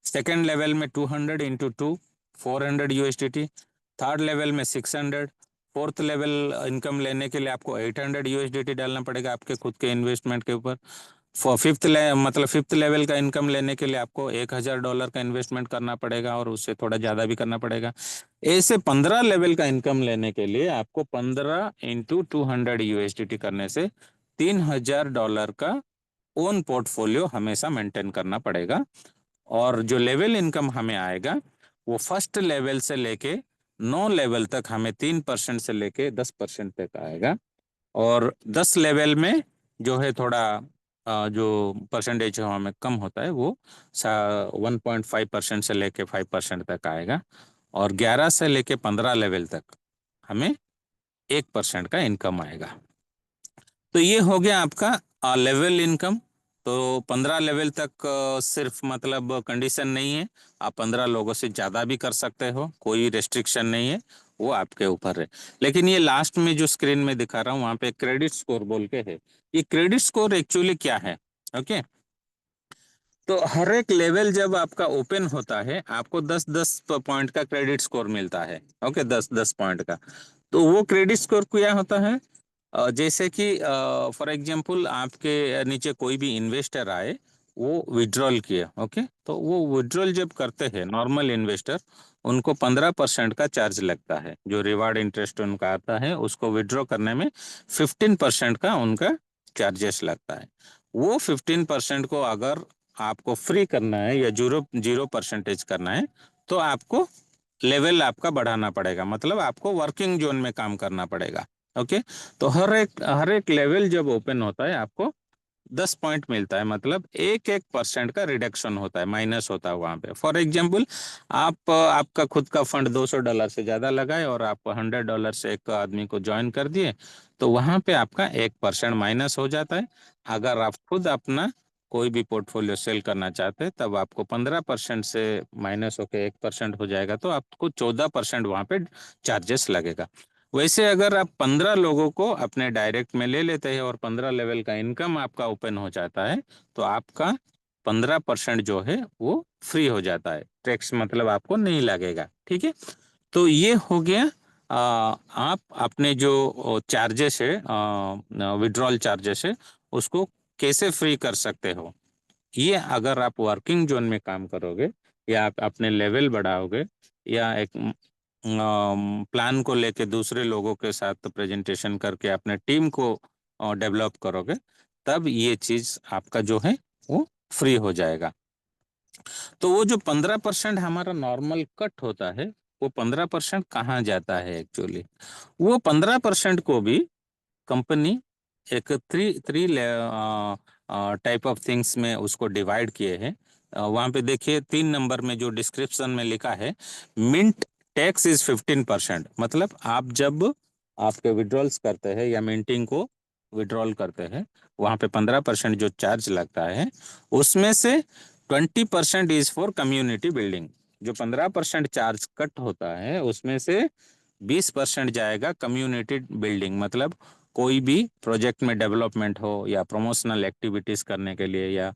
सेकेंड लेवल में 200 इंटू 2 400 यूएसडीटी, थर्ड लेवल में 600, फोर्थ लेवल इनकम लेने के लिए आपको 800 यूएसडीटी डालना पड़ेगा आपके खुद के इन्वेस्टमेंट के ऊपर। फिफ्थ लेवल का इनकम लेने के लिए आपको $1000 का इन्वेस्टमेंट करना पड़ेगा, और उससे थोड़ा ज़्यादा भी करना पड़ेगा। ऐसे 15 लेवल का इनकम लेने के लिए आपको 15 इंटू 200 यूएसडीटी करने से $3000 का ओन पोर्टफोलियो हमेशा मेंटेन करना पड़ेगा। और जो लेवल इनकम हमें आएगा, वो फर्स्ट लेवल से लेके 9 लेवल तक हमें 3% से लेके 10% तक आएगा। और 10 लेवल में जो है थोड़ा जो परसेंटेज हमें कम होता है, वो 1.5% से लेके 5% तक आएगा। और 11 से लेके 15 लेवल तक हमें 1% का इनकम आएगा। तो ये हो गया आपका लेवल इनकम। तो 15 लेवल तक सिर्फ मतलब कंडीशन नहीं है, आप 15 लोगों से ज़्यादा भी कर सकते हो, कोई रेस्ट्रिक्शन नहीं है, वो आपके ऊपर है। लेकिन ये लास्ट में जो स्क्रीन में दिखा रहा हूँ, वहाँ पे क्रेडिट स्कोर बोल के है। ये क्रेडिट स्कोर एक्चुअली क्या है? ओके, तो हर एक लेवल जब आपका ओपन होता है, आपको 10-10 पॉइंट का क्रेडिट स्कोर मिलता है। ओके, 10-10 पॉइंट का। तो वो क्रेडिट स्कोर क्या होता है? जैसे कि फॉर एग्जांपल आपके नीचे कोई भी इन्वेस्टर आए, वो विड्रॉल किए। ओके, तो वो विड्रॉल जब करते हैं नॉर्मल इन्वेस्टर, उनको 15% का चार्ज लगता है। जो रिवार्ड इंटरेस्ट उनका आता है, उसको विड्रॉ करने में 15% का उनका चार्जेस लगता है। वो 15% को अगर आपको फ्री करना है या 0% करना है, तो आपको लेवल आपका बढ़ाना पड़ेगा, मतलब आपको वर्किंग जोन में काम करना पड़ेगा। ओके, तो हर एक लेवल जब ओपन होता है, आपको 10 पॉइंट मिलता है, मतलब 1% का रिडक्शन होता है, माइनस होता है वहां पे। फॉर एग्जाम्पल, आप आपका खुद का फंड $200 से ज्यादा लगाए और आप $100 से एक आदमी को ज्वाइन कर दिए, तो वहां पे आपका 1% माइनस हो जाता है। अगर आप खुद अपना कोई भी पोर्टफोलियो सेल करना चाहते हैं, तब आपको 15% से माइनस होकर 1% हो जाएगा, तो आपको 14% वहां पे चार्जेस लगेगा। वैसे अगर आप 15 लोगों को अपने डायरेक्ट में ले लेते हैं और 15 लेवल का इनकम आपका ओपन हो जाता है, तो आपका 15% जो है वो फ्री हो जाता है, टैक्स मतलब आपको नहीं लगेगा। ठीक है, तो ये हो गया। आप अपने जो चार्जेस है, विड्रॉल चार्जेस है, उसको कैसे फ्री कर सकते हो। ये अगर आप वर्किंग जोन में काम करोगे, या आप अपने लेवल बढ़ाओगे, या एक प्लान को लेके दूसरे लोगों के साथ प्रेजेंटेशन करके अपने टीम को डेवलप करोगे, तब ये चीज आपका जो है वो फ्री हो जाएगा। तो वो जो 15% हमारा नॉर्मल कट होता है, वो 15% कहाँ जाता है एक्चुअली? वो 15% को भी कंपनी एक three three type of things में उसको डिवाइड किए हैं। वहां पे देखिए 3 नंबर में जो डिस्क्रिप्शन में लिखा है, मिंट टैक्स इज 15%। मतलब आप जब आपके विड्रॉल्स करते हैं या मिंटिंग को विड्रॉल करते हैं, वहां पे 15% जो चार्ज लगता है, उसमें से 20% इज फॉर कम्युनिटी बिल्डिंग। जो 15% चार्ज कट होता है, उसमें से 20% जाएगा कम्युनिटी बिल्डिंग, मतलब कोई भी प्रोजेक्ट में डेवलपमेंट हो, या प्रमोशनल एक्टिविटीज करने के लिए, या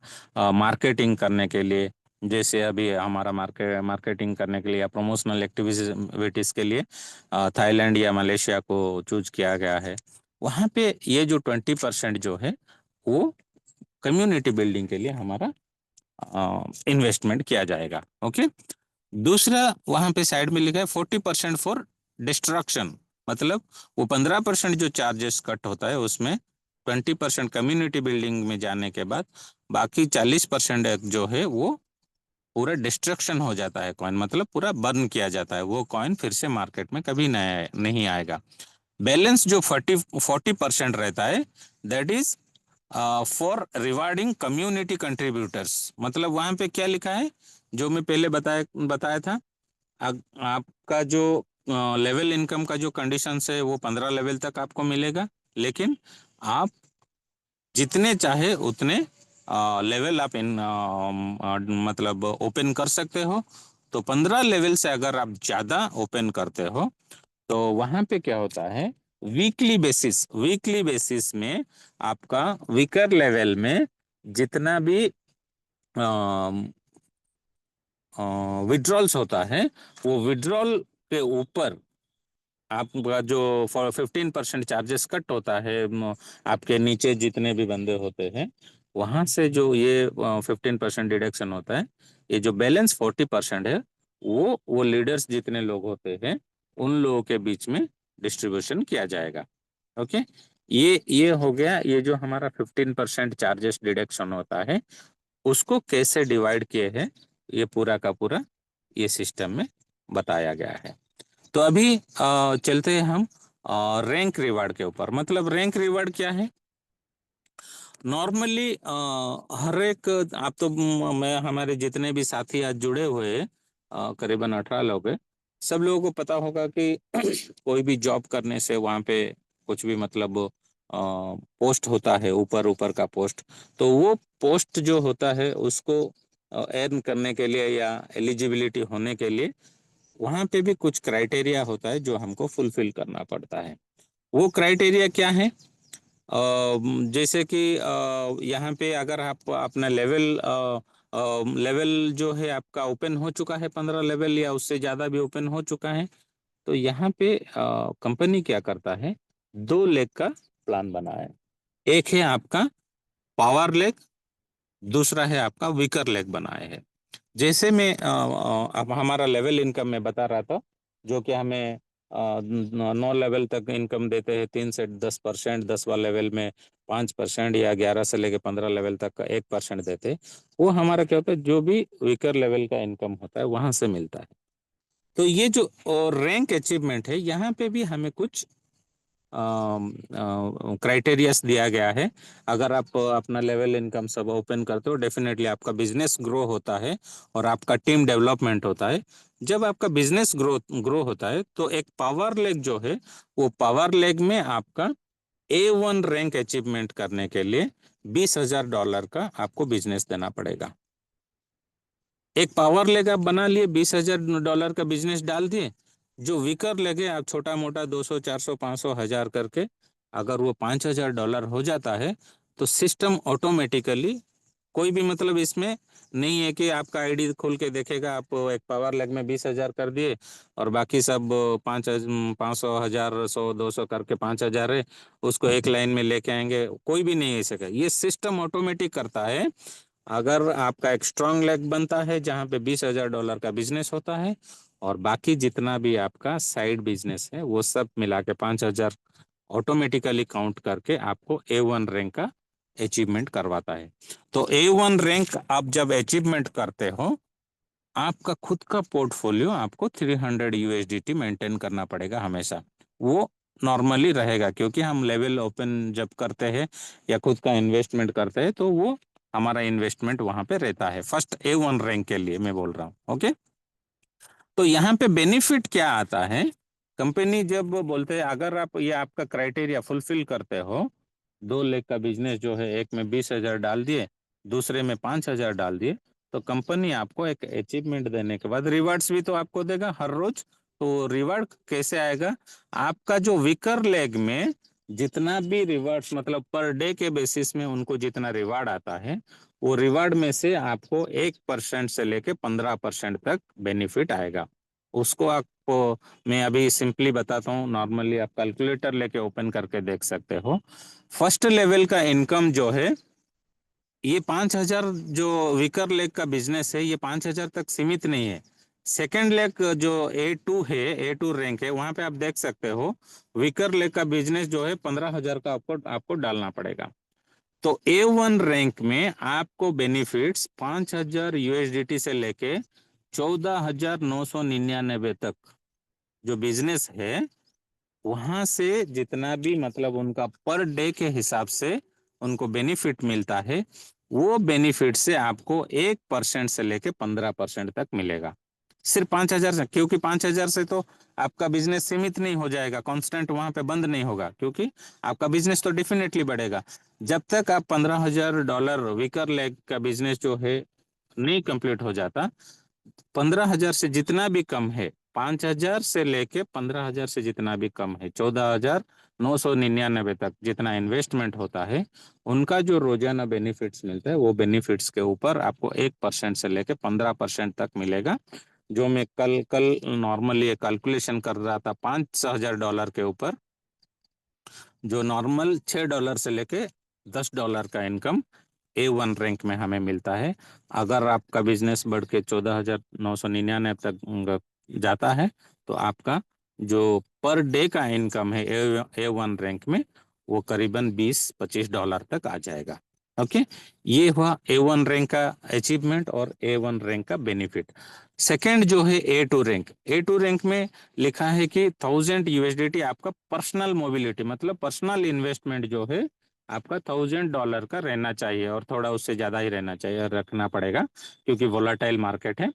मार्केटिंग करने के लिए। जैसे अभी हमारा मार्केटिंग करने के लिए या प्रमोशनल एक्टिविटीज के लिए थाईलैंड या मलेशिया को चूज किया गया है। वहाँ पे ये जो 20% जो है, वो कम्युनिटी बिल्डिंग के लिए हमारा इन्वेस्टमेंट किया जाएगा। ओके, दूसरा वहां पे साइड में लिखा है 40% फॉर डिस्ट्रक्शन। मतलब वो 15% जो चार्जेस कट होता है, उसमें 20% कम्युनिटी बिल्डिंग में जाने के बाद बाकी 40% जो है वो पूरा डिस्ट्रक्शन हो जाता है कॉइन, मतलब पूरा बर्न किया जाता है, वो कॉइन फिर से मार्केट में कभी नहीं आएगा। बैलेंस जो 40% रहता है, that is for rewarding community contributors. मतलब वहां पे क्या लिखा है, जो मैं पहले बताया बताया था, आपका जो लेवल इनकम का जो कंडीशंस है, वो 15 लेवल तक आपको मिलेगा, लेकिन आप जितने चाहे उतने लेवल आप मतलब ओपन कर सकते हो। तो 15 लेवल से अगर आप ज्यादा ओपन करते हो, तो वहां पे क्या होता है, वीकली बेसिस में आपका वीकर लेवल में जितना भी विड्रॉल्स होता है, वो विड्रॉल के ऊपर आपका जो 15% चार्जेस कट होता है, आपके नीचे जितने भी बंदे होते हैं, वहां से जो ये 15% डिडक्शन होता है, ये जो बैलेंस 40% है, वो लीडर्स जितने लोग होते हैं, उन लोगों के बीच में डिस्ट्रीब्यूशन किया जाएगा। ओके, ये हो गया। ये जो हमारा 15% चार्जेस डिडक्शन होता है, उसको कैसे डिवाइड किए हैं, ये पूरा का पूरा ये सिस्टम में बताया गया है। तो अभी चलते हैं हम रैंक रिवार्ड के ऊपर। मतलब रैंक रिवार्ड क्या है? नॉर्मली हर एक, आप तो मैं हमारे जितने भी साथी आज जुड़े हुए हैं, करीबन 18 लोग हैं, सब लोगों को पता होगा कि कोई भी जॉब करने से वहाँ पे कुछ भी मतलब पोस्ट होता है, ऊपर ऊपर का पोस्ट। तो वो पोस्ट जो होता है, उसको अर्न करने के लिए या एलिजिबिलिटी होने के लिए वहां पे भी कुछ क्राइटेरिया होता है जो हमको फुलफिल करना पड़ता है। वो क्राइटेरिया क्या है? जैसे कि यहाँ पे अगर आप अपना लेवल जो है आपका ओपन हो चुका है, 15 लेवल या उससे ज्यादा भी ओपन हो चुका है, तो यहाँ पे कंपनी क्या करता है, 2 लेग का प्लान बनाया है। एक है आपका पावर लेग, दूसरा है आपका वीकर लेग बनाए है। जैसे मैं अब हमारा लेवल इनकम में बता रहा था, जो कि हमें 9 लेवल तक इनकम देते हैं, 3 से 10%, 10वां लेवल में 5%, या 11 से लेके 15 लेवल तक का 1% देते हैं। वो हमारा क्या होता है, जो भी वीकर लेवल का इनकम होता है वहां से मिलता है। तो ये जो रैंक अचीवमेंट है, यहाँ पे भी हमें कुछ क्राइटेरियास दिया गया है। अगर आप अपना लेवल इनकम सब ओपन करते हो, डेफिनेटली आपका बिजनेस ग्रो होता है और आपका टीम डेवलपमेंट होता है। जब आपका बिजनेस ग्रो होता है तो एक पावर लेग जो है, वो पावर लेग में आपका A1 रैंक अचीवमेंट करने के लिए $20,000 का आपको बिजनेस देना पड़ेगा। एक पावर लेग आप बना लिए, $20,000 का बिजनेस डाल दिए। जो वीकर लेगे आप छोटा मोटा 200 400 500 1000 करके, अगर वो $5,000 हो जाता है तो सिस्टम ऑटोमेटिकली, कोई भी मतलब इसमें नहीं है कि आपका आईडी खोल के देखेगा आप एक पावर लेग में 20,000 कर दिए और बाकी सब 500 1000 100 200 करके 5,000 है, उसको एक लाइन में लेके आएंगे, कोई भी नहीं है सका। ये सिस्टम ऑटोमेटिक करता है। अगर आपका एक स्ट्रांग लेग बनता है जहां पे $20,000 का बिजनेस होता है और बाकी जितना भी आपका साइड बिजनेस है वो सब मिला के 5,000 ऑटोमेटिकली काउंट करके आपको A1 रैंक का अचीवमेंट करवाता है। तो A1 रैंक आप जब अचीवमेंट करते हो, आपका खुद का पोर्टफोलियो आपको 300 USDT मेंटेन करना पड़ेगा हमेशा। वो नॉर्मली रहेगा क्योंकि हम लेवल ओपन जब करते हैं या खुद का इन्वेस्टमेंट करते हैं तो वो हमारा इन्वेस्टमेंट वहां पे रहता है। फर्स्ट A1 रैंक के लिए मैं बोल रहा हूँ। ओके, तो यहाँ पे बेनिफिट क्या आता है? कंपनी जब बोलते हैं अगर आप ये आपका क्राइटेरिया फुलफिल करते हो, 2 लाख का बिजनेस जो है, एक में 20,000 डाल दिए, दूसरे में 5,000 डाल दिए, तो कंपनी आपको एक अचीवमेंट देने के बाद रिवार्ड्स भी तो आपको देगा हर रोज। तो रिवार्ड कैसे आएगा? आपका जो वीकर लेग में जितना भी रिवार्ड्स मतलब पर डे के बेसिस में उनको जितना रिवार्ड आता है, वो रिवार्ड में से आपको 1% से लेके 15% तक बेनिफिट आएगा। उसको आपको मैं अभी सिंपली बताता हूँ। नॉर्मली आप कैलकुलेटर लेके ओपन करके देख सकते हो। फर्स्ट लेवल का इनकम जो है, ये 5,000, जो वीकर लेग का बिजनेस है, ये 5,000 तक सीमित नहीं है। सेकेंड लेग जो A2 है, A2 रैंक है, वहां पे आप देख सकते हो वीकर लेग का बिजनेस जो है 15,000 का आपको डालना पड़ेगा। तो A1 रैंक में आपको बेनिफिट्स 5,000 USDT से लेके 14,999 तक जो बिजनेस है, वहां से जितना भी मतलब उनका पर डे के हिसाब से उनको बेनिफिट मिलता है, वो बेनिफिट से आपको 1% से लेके 15% तक मिलेगा। सिर्फ 5,000 से, क्योंकि 5,000 से तो आपका बिजनेस सीमित नहीं हो जाएगा, कांस्टेंट वहां पे बंद नहीं होगा, क्योंकि आपका बिजनेस तो डेफिनेटली बढ़ेगा। जब तक आप $15,000 वीकर लेग का बिजनेस जो है नहीं कंप्लीट हो जाता, 15,000 से जितना भी कम है, 5,000 से लेके 15,000 से जितना भी कम है, 14,999 तक जितना इन्वेस्टमेंट होता है, उनका जो रोजाना बेनिफिट्स मिलता है, वो बेनिफिट्स के ऊपर आपको 1% से लेके 15% तक मिलेगा। जो मैं कल कल नॉर्मली कैलकुलेशन कर रहा था $5,000 के ऊपर, जो नॉर्मल $6 से लेके $10 का इनकम A1 रैंक में हमें मिलता है। अगर आपका बिजनेस बढ़ के 14,999 तक जाता है, तो आपका जो पर डे का इनकम है A1 रैंक में, वो करीबन $20-25 तक आ जाएगा। ओके, ये हुआ A1 रैंक का अचीवमेंट और A1 रैंक का बेनिफिट। सेकंड जो है A2 रैंक। A2 रैंक में लिखा है कि 1,000 USDT आपका पर्सनल मोबिलिटी, मतलब पर्सनल इन्वेस्टमेंट जो है आपका $1,000 का रहना चाहिए, और थोड़ा उससे ज्यादा ही रहना चाहिए, रखना पड़ेगा, क्योंकि वोलाटाइल मार्केट है।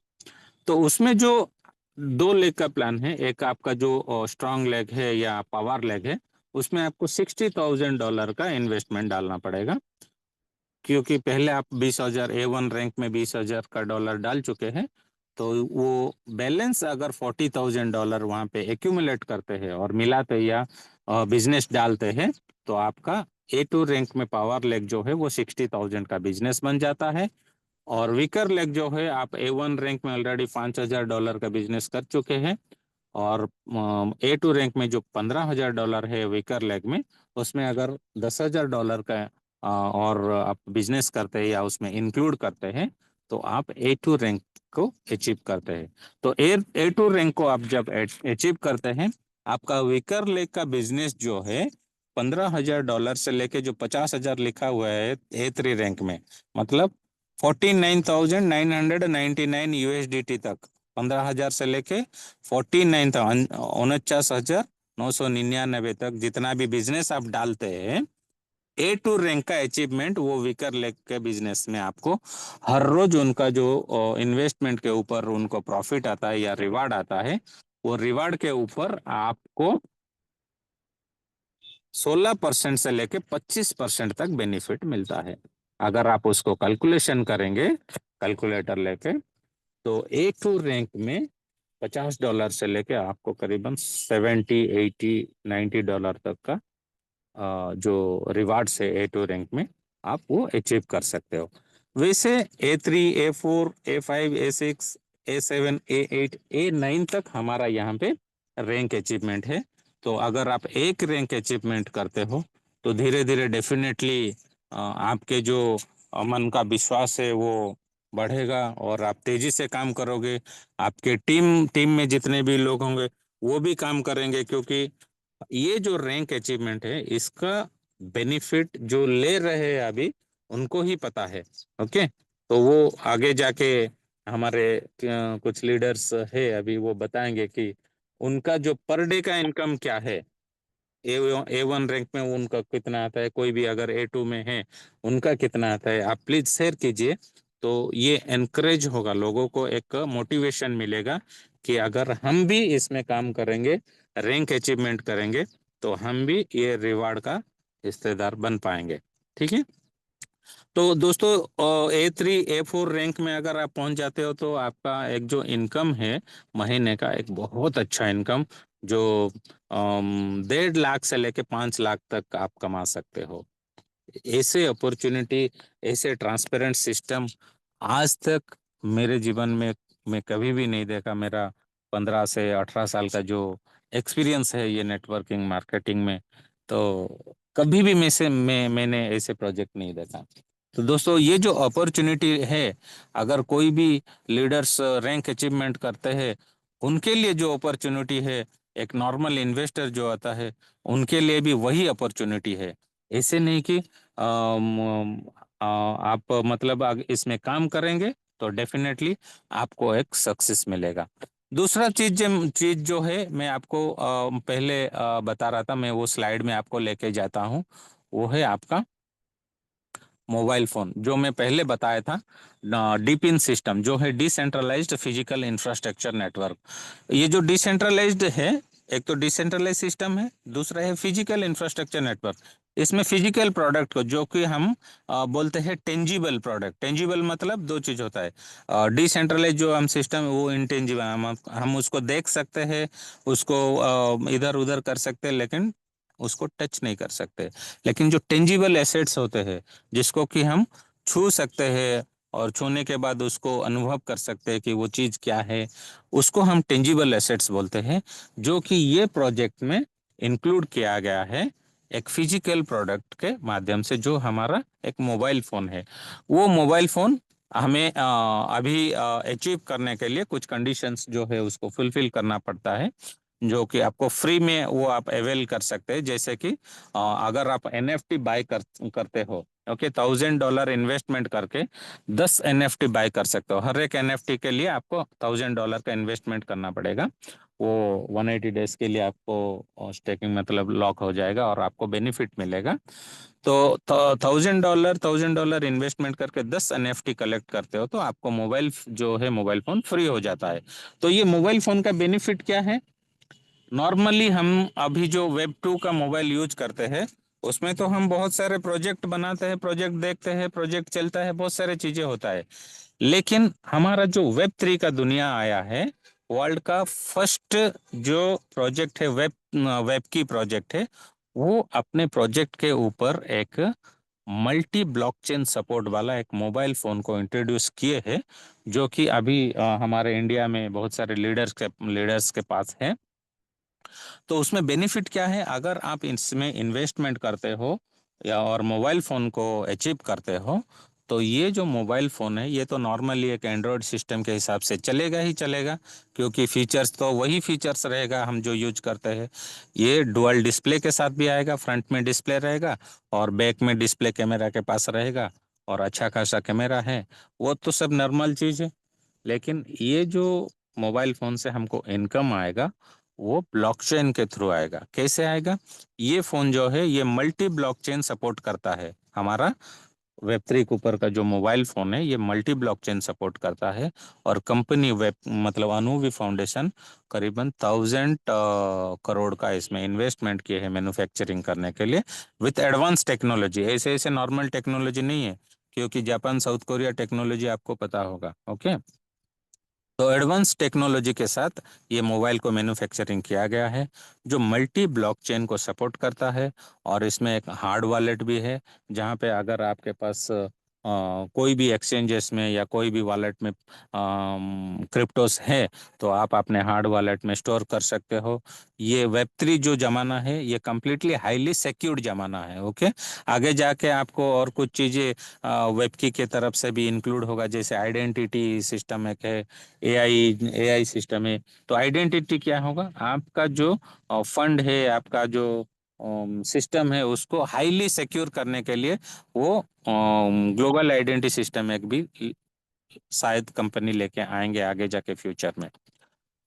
तो उसमें जो 2 लेग का प्लान है, एक आपका जो स्ट्रांग लेग है या पावर लेग है, उसमें आपको $60,000 का इन्वेस्टमेंट डालना पड़ेगा, क्योंकि पहले आप 20,000 A1 रैंक में $20,000 डाल चुके हैं। तो वो बैलेंस अगर $40,000 वहां पे एक्यूमुलेट करते हैं और मिलाते या बिजनेस डालते हैं, तो आपका A2 रैंक में पावर लेग जो है वो 60,000 का बिजनेस बन जाता है। और वीकर लेग जो है, आप A1 रैंक में ऑलरेडी $5,000 का बिजनेस कर चुके हैं, और A2 रैंक में जो $15,000 है वीकर लेग में, उसमें अगर $10,000 का और आप बिजनेस करते हैं या उसमें इंक्लूड करते हैं, तो आप A2 रैंक को अचीव करते हैं। तो A2 रैंक को आप जब अचीव करते हैं, आपका वीकर लेग का बिजनेस जो है $15,000 से लेके जो 50,000 लिखा हुआ है A3 रैंक में, मतलब 49,999 USDT तक, 15,000 से लेके 49,49,000 999 तक जितना भी बिजनेस आप डालते हैं, A2 रैंक का अचीवमेंट वो वीकर लेग के बिजनेस में आपको हर रोज उनका जो इन्वेस्टमेंट के ऊपर उनको प्रॉफिट आता है या रिवार्ड आता है, वो रिवार्ड के ऊपर आपको 16% से लेके 25% तक बेनिफिट मिलता है। अगर आप उसको कैलकुलेशन करेंगे कैलकुलेटर लेके, तो A2 रैंक में $50 से लेके आपको करीबन 70, 80, 90 डॉलर तक का जो रिवार्ड्स है A2 रैंक में, आप वो अचीव कर सकते हो। वैसे A3, A4, A5, A6, A7, A8, A9 तक हमारा यहाँ पे रैंक अचीवमेंट है। तो अगर आप एक रैंक अचीवमेंट करते हो तो धीरे धीरे डेफिनेटली आपके जो मन का विश्वास है वो बढ़ेगा और आप तेजी से काम करोगे। आपके टीम में जितने भी लोग होंगे वो भी काम करेंगे, क्योंकि ये जो रैंक अचीवमेंट है इसका बेनिफिट जो ले रहे हैं अभी उनको ही पता है। ओके, तो वो आगे जाके हमारे कुछ लीडर्स है अभी वो बताएंगे कि उनका जो पर डे का इनकम क्या है। A1 रैंक में उनका कितना आता है, कोई भी अगर A2 में है उनका कितना आता है, आप प्लीज शेयर कीजिए। तो ये एनकरेज होगा, लोगों को एक मोटिवेशन मिलेगा कि अगर हम भी इसमें काम करेंगे, रैंक अचीवमेंट करेंगे, तो हम भी ये रिवार्ड का हिस्सेदार बन पाएंगे। ठीक है, तो दोस्तों A3 A4 रैंक में अगर आप पहुंच जाते हो तो आपका एक जो इनकम है महीने का, एक बहुत अच्छा इनकम जो 1.5 लाख से लेके 5 लाख तक आप कमा सकते हो। ऐसे अपॉर्चुनिटी, ऐसे ट्रांसपेरेंट सिस्टम आज तक मेरे जीवन में मैं कभी भी नहीं देखा। मेरा 15 से 18 साल का जो एक्सपीरियंस है ये नेटवर्किंग मार्केटिंग में, तो कभी भी मैंने ऐसे प्रोजेक्ट नहीं देखा। तो दोस्तों ये जो अपॉर्चुनिटी है, अगर कोई भी लीडर्स रैंक अचीवमेंट करते हैं, उनके लिए जो अपॉर्चुनिटी है, एक नॉर्मल इन्वेस्टर जो आता है उनके लिए भी वही अपॉर्चुनिटी है। ऐसे नहीं कि आप मतलब इसमें काम करेंगे तो डेफिनेटली आपको एक सक्सेस मिलेगा। दूसरा चीज जो है मैं आपको पहले बता रहा था, मैं वो स्लाइड में आपको लेके जाता हूँ, वो है आपका मोबाइल फोन। जो मैं पहले बताया था, डीपिन सिस्टम जो है डिसेंट्रलाइज्ड फिजिकल इंफ्रास्ट्रक्चर नेटवर्क। ये जो डिसेंट्रलाइज्ड है, एक तो डिसेंट्रलाइज सिस्टम है, दूसरा है फिजिकल इंफ्रास्ट्रक्चर नेटवर्क। इसमें फिजिकल प्रोडक्ट को जो कि हम बोलते हैं टेंजिबल प्रोडक्ट। टेंजिबल मतलब दो चीज होता है, डिसेंट्रलाइज जो हम सिस्टम है वो इंटेंजिबल, हम उसको देख सकते हैं, उसको इधर उधर कर सकते हैं, लेकिन उसको टच नहीं कर सकते। लेकिन जो टेंजिबल एसेट्स होते हैं जिसको कि हम छू सकते हैं और छूने के बाद उसको अनुभव कर सकते हैं कि वो चीज़ क्या है, उसको हम टेंजिबल एसेट्स बोलते हैं। जो कि ये प्रोजेक्ट में इंक्लूड किया गया है एक फिजिकल प्रोडक्ट के माध्यम से, जो हमारा एक मोबाइल फोन है। वो मोबाइल फोन हमें अभी अचीव करने के लिए कुछ कंडीशंस जो है उसको फुलफिल करना पड़ता है, जो कि आपको फ्री में वो आप अवेल कर सकते हैं। जैसे कि अगर आप NFT बाय करते हो, ओके, $1000 इन्वेस्टमेंट करके 10 NFT बाय कर सकते हो। हर एक NFT के लिए आपको $1000 का इन्वेस्टमेंट करना पड़ेगा। वो 180 डेज के लिए आपको स्टेकिंग मतलब लॉक हो जाएगा और आपको बेनिफिट मिलेगा। तो $1000 इन्वेस्टमेंट करके 10 NFT कलेक्ट करते हो तो आपको मोबाइल जो है मोबाइल फोन फ्री हो जाता है। तो ये मोबाइल फोन का बेनिफिट क्या है? नॉर्मली हम अभी जो Web 2 का मोबाइल यूज करते हैं उसमें तो हम बहुत सारे प्रोजेक्ट बनाते हैं, प्रोजेक्ट देखते हैं, प्रोजेक्ट चलता है, बहुत सारे चीजें होता है। लेकिन हमारा जो Web 3 का दुनिया आया है, वर्ल्ड का फर्स्ट जो प्रोजेक्ट है, वेब की प्रोजेक्ट है, वो अपने प्रोजेक्ट के ऊपर एक मल्टी ब्लॉकचेन सपोर्ट वाला एक मोबाइल फोन को इंट्रोड्यूस किए हैं, जो कि अभी हमारे इंडिया में बहुत सारे लीडर्स के पास है। तो उसमें बेनिफिट क्या है? अगर आप इसमें इन्वेस्टमेंट करते हो या और मोबाइल फ़ोन को अचीव करते हो, तो ये जो मोबाइल फ़ोन है ये तो नॉर्मली एक एंड्रॉयड सिस्टम के हिसाब से चलेगा ही चलेगा, क्योंकि फीचर्स तो वही फीचर्स रहेगा हम जो यूज करते हैं। ये डुअल डिस्प्ले के साथ भी आएगा, फ्रंट में डिस्प्ले रहेगा और बैक में डिस्प्ले कैमरा के पास रहेगा, और अच्छा खासा कैमरा है। वो तो सब नॉर्मल चीज़ है। लेकिन ये जो मोबाइल फ़ोन से हमको इनकम आएगा वो ब्लॉकचेन के थ्रू आएगा। कैसे आएगा? ये फोन जो है ये मल्टी ब्लॉकचेन सपोर्ट करता है। हमारा वेब3 ऊपर का जो मोबाइल फोन है ये मल्टी ब्लॉकचेन सपोर्ट करता है। और कंपनी वेब मतलब अनूवी फाउंडेशन करीबन 1000 करोड़ का इसमें इन्वेस्टमेंट किए है मैन्युफैक्चरिंग करने के लिए विथ एडवांस टेक्नोलॉजी। ऐसे ऐसे नॉर्मल टेक्नोलॉजी नहीं है, क्योंकि जापान साउथ कोरिया टेक्नोलॉजी आपको पता होगा। ओके, तो एडवांस टेक्नोलॉजी के साथ ये मोबाइल को मैन्युफैक्चरिंग किया गया है जो मल्टी ब्लॉकचेन को सपोर्ट करता है। और इसमें एक हार्ड वॉलेट भी है, जहाँ पे अगर आपके पास कोई भी एक्सचेंजेस में या कोई भी वॉलेट में क्रिप्टोस है तो आप अपने हार्ड वॉलेट में स्टोर कर सकते हो। ये वेब3 जो जमाना है ये कम्प्लीटली हाईली सिक्योर्ड जमाना है। ओके, आगे जाके आपको और कुछ चीज़ें वेब की तरफ से भी इंक्लूड होगा, जैसे आइडेंटिटी सिस्टम एक है, एआई एआई सिस्टम है। तो आइडेंटिटी क्या होगा? आपका जो फंड है, आपका जो सिस्टम है, उसको हाईली सिक्योर करने के लिए वो ग्लोबल आइडेंटिटी सिस्टम एक भी शायद कंपनी लेके आएंगे आगे जाके फ्यूचर में।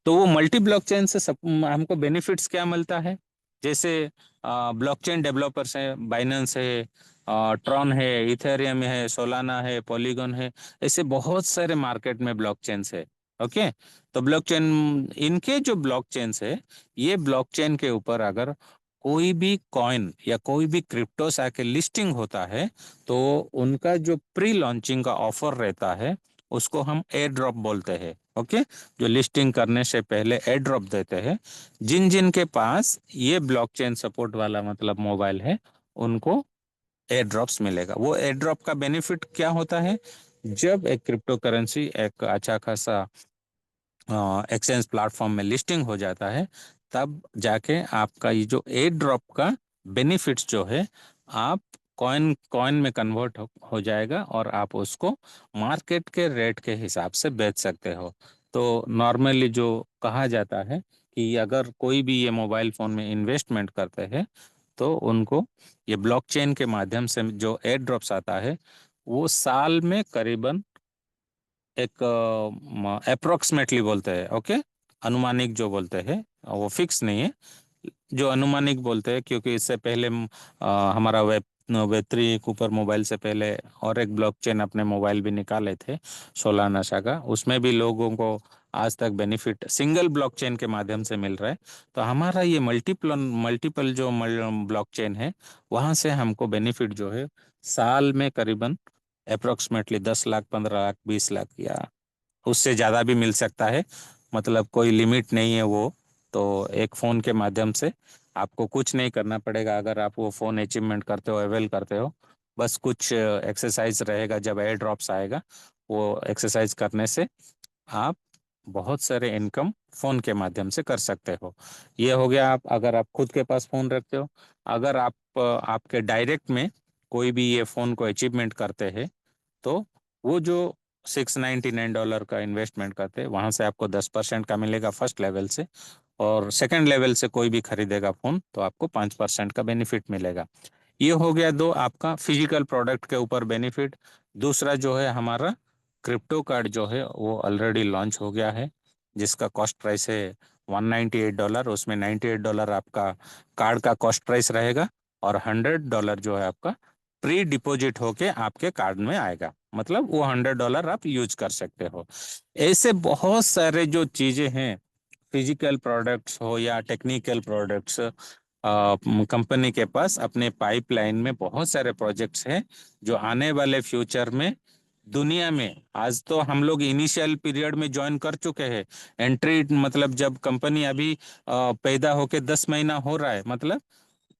तो वो मल्टी ब्लॉकचेन से हमको बेनिफिट्स क्या मिलता है? जैसे ब्लॉकचेन डेवलपर्स हैं, बाइनेंस है, ट्रॉन है, इथेरियम है, सोलाना है, पॉलीगॉन है, ऐसे बहुत सारे मार्केट में ब्लॉकचेन्स है। ओके, तो ब्लॉकचेन, इनके जो ब्लॉकचेन्स है, ये ब्लॉकचेन के ऊपर अगर कोई भी कॉइन या कोई भी क्रिप्टोस आके लिस्टिंग होता है तो उनका जो प्री लॉन्चिंग का ऑफर रहता है उसको हम एयर ड्रॉप बोलते हैं। ओके, जो लिस्टिंग करने से पहले एयर ड्रॉप देते हैं। जिन जिन के पास ये ब्लॉकचेन सपोर्ट वाला मतलब मोबाइल है उनको एयर ड्रॉप्स मिलेगा। वो एयर ड्रॉप का बेनिफिट क्या होता है? जब एक क्रिप्टो करेंसी एक अच्छा खासा एक्सचेंज प्लेटफॉर्म में लिस्टिंग हो जाता है तब जाके आपका ये जो एयर ड्रॉप का बेनिफिट्स जो है आप कॉइन कॉइन में कन्वर्ट हो जाएगा और आप उसको मार्केट के रेट के हिसाब से बेच सकते हो। तो नॉर्मली जो कहा जाता है कि अगर कोई भी ये मोबाइल फ़ोन में इन्वेस्टमेंट करते हैं तो उनको ये ब्लॉकचेन के माध्यम से जो एयर ड्रॉप्स आता है वो साल में करीबन एक अप्रोक्सीमेटली बोलते हैं। ओके, अनुमानिक जो बोलते हैं वो फिक्स नहीं है, जो अनुमानिक बोलते हैं, क्योंकि इससे पहले हमारा वेब3 ऊपर मोबाइल से पहले और एक ब्लॉकचेन अपने मोबाइल भी निकाले थे, सोलाना सागा, उसमें भी लोगों को आज तक बेनिफिट सिंगल ब्लॉकचेन के माध्यम से मिल रहा है। तो हमारा ये मल्टीपल मल्टीपल जो ब्लॉकचेन है वहाँ से हमको बेनिफिट जो है साल में करीबन अप्रोक्सीमेटली 10 लाख, 15 लाख, 20 लाख या उससे ज़्यादा भी मिल सकता है। मतलब कोई लिमिट नहीं है वो। तो एक फ़ोन के माध्यम से आपको कुछ नहीं करना पड़ेगा अगर आप वो फ़ोन अचीवमेंट करते हो, अवेल करते हो। बस कुछ एक्सरसाइज रहेगा, जब एयर ड्रॉप्स आएगा वो एक्सरसाइज करने से आप बहुत सारे इनकम फ़ोन के माध्यम से कर सकते हो। ये हो गया आप अगर आप खुद के पास फ़ोन रखते हो। अगर आप आपके डायरेक्ट में कोई भी ये फ़ोन को अचीवमेंट करते हैं तो वो जो $699 का इन्वेस्टमेंट करते हैं वहां से आपको 10% का मिलेगा फर्स्ट लेवल से, और सेकंड लेवल से कोई भी खरीदेगा फोन तो आपको 5% का बेनिफिट मिलेगा। ये हो गया दो आपका फिजिकल प्रोडक्ट के ऊपर बेनिफिट। दूसरा जो है हमारा क्रिप्टो कार्ड जो है वो ऑलरेडी लॉन्च हो गया है, जिसका कॉस्ट प्राइस है $198। उसमें $98 आपका कार्ड का कॉस्ट प्राइस रहेगा और $100 जो है आपका प्री डिपॉजिट होके आपके कार्ड में आएगा। मतलब वो $100 आप यूज कर सकते हो। ऐसे बहुत सारे जो चीजें हैं, फिजिकल प्रोडक्ट्स हो या टेक्निकल प्रोडक्ट्स, कंपनी के पास अपने पाइपलाइन में बहुत सारे प्रोजेक्ट्स हैं जो आने वाले फ्यूचर में दुनिया में, आज तो हम लोग इनिशियल पीरियड में ज्वाइन कर चुके हैं। एंट्री मतलब जब कंपनी अभी पैदा होके 10 महीना हो रहा है, मतलब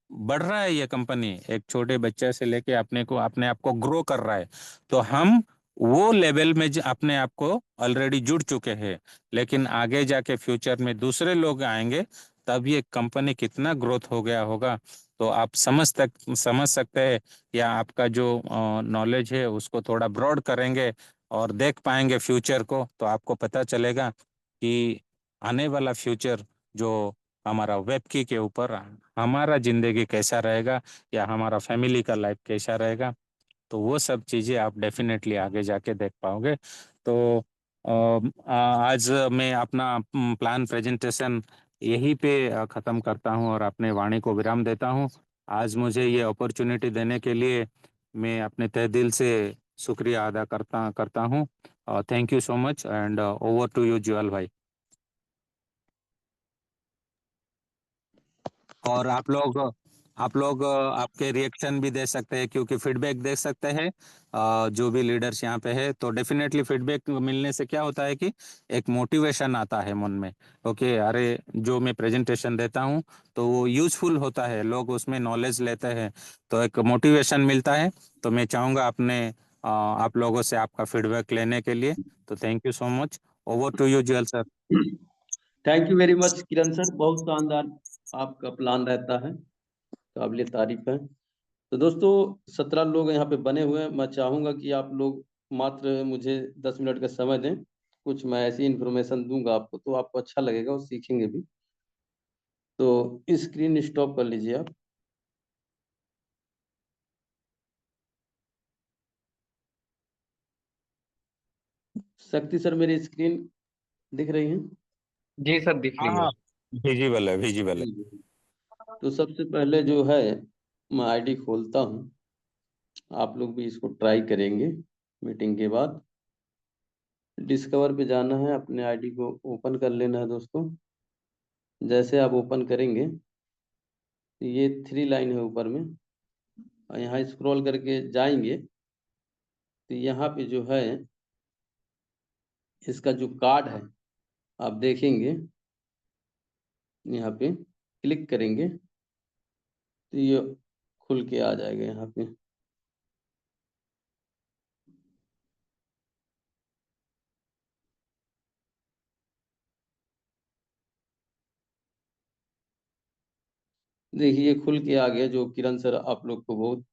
बढ़ रहा है ये कंपनी, एक छोटे बच्चे से लेके अपने आप को ग्रो कर रहा है। तो हम वो लेवल में अपने आप को ऑलरेडी जुड़ चुके हैं, लेकिन आगे जाके फ्यूचर में दूसरे लोग आएंगे तब ये कंपनी कितना ग्रोथ हो गया होगा। तो आप समझ सकते हैं, या आपका जो नॉलेज है उसको थोड़ा ब्रॉड करेंगे और देख पाएंगे फ्यूचर को, तो आपको पता चलेगा कि आने वाला फ्यूचर जो हमारा वेब के ऊपर हमारा जिंदगी कैसा रहेगा या हमारा फैमिली का लाइफ कैसा रहेगा। तो वो सब चीज़ें आप डेफिनेटली आगे जाके देख पाओगे। तो आज मैं अपना प्लान प्रेजेंटेशन यहीं पे ख़त्म करता हूँ और अपने वाणी को विराम देता हूँ। आज मुझे ये अपॉर्चुनिटी देने के लिए मैं अपने तहे दिल से शुक्रिया अदा करता करता हूँ। Thank you so much and over to you जुअल भाई। और आप लोग आपके रिएक्शन भी दे सकते हैं, क्योंकि फीडबैक दे सकते हैं। जो भी लीडर्स यहाँ पे है, तो डेफिनेटली फीडबैक मिलने से क्या होता है कि एक मोटिवेशन आता है मन में। ओके, अरे जो मैं प्रेजेंटेशन देता हूँ तो वो यूजफुल होता है, लोग उसमें नॉलेज लेते हैं, तो एक मोटिवेशन मिलता है। तो मैं चाहूँगा अपने आप लोगों से आपका फीडबैक लेने के लिए। तो thank you so much. Over to you जुअल sir. Thank you very much Kiran sir, बहुत शानदार आपका प्लान रहता है, काबिल तारीफ है। तो दोस्तों 17 लोग यहाँ पे बने हुए हैं। मैं चाहूँगा कि आप लोग मात्र मुझे 10 मिनट का समय दें, कुछ मैं ऐसी इन्फॉर्मेशन दूंगा आपको तो आपको अच्छा लगेगा और सीखेंगे भी। तो स्क्रीन स्टॉप कर लीजिए आप। शक्ति सर, मेरी स्क्रीन दिख रही है? जी सर, दिख रही है। हाँ, विजिबल है, विजिबल है। जी जी। तो सबसे पहले जो है मैं आईडी खोलता हूँ, आप लोग भी इसको ट्राई करेंगे। मीटिंग के बाद डिस्कवर पे जाना है, अपने आईडी को ओपन कर लेना है दोस्तों। जैसे आप ओपन करेंगे तो ये 3 लाइन है ऊपर में, और यहाँ स्क्रॉल करके जाएंगे तो यहाँ पे जो है इसका जो कार्ड है आप देखेंगे, यहाँ पे क्लिक करेंगे तो ये खुल के आ जाएगा यहाँ पे। देखिए खुल के आ गया, जो किरण सर आप लोग को बहुत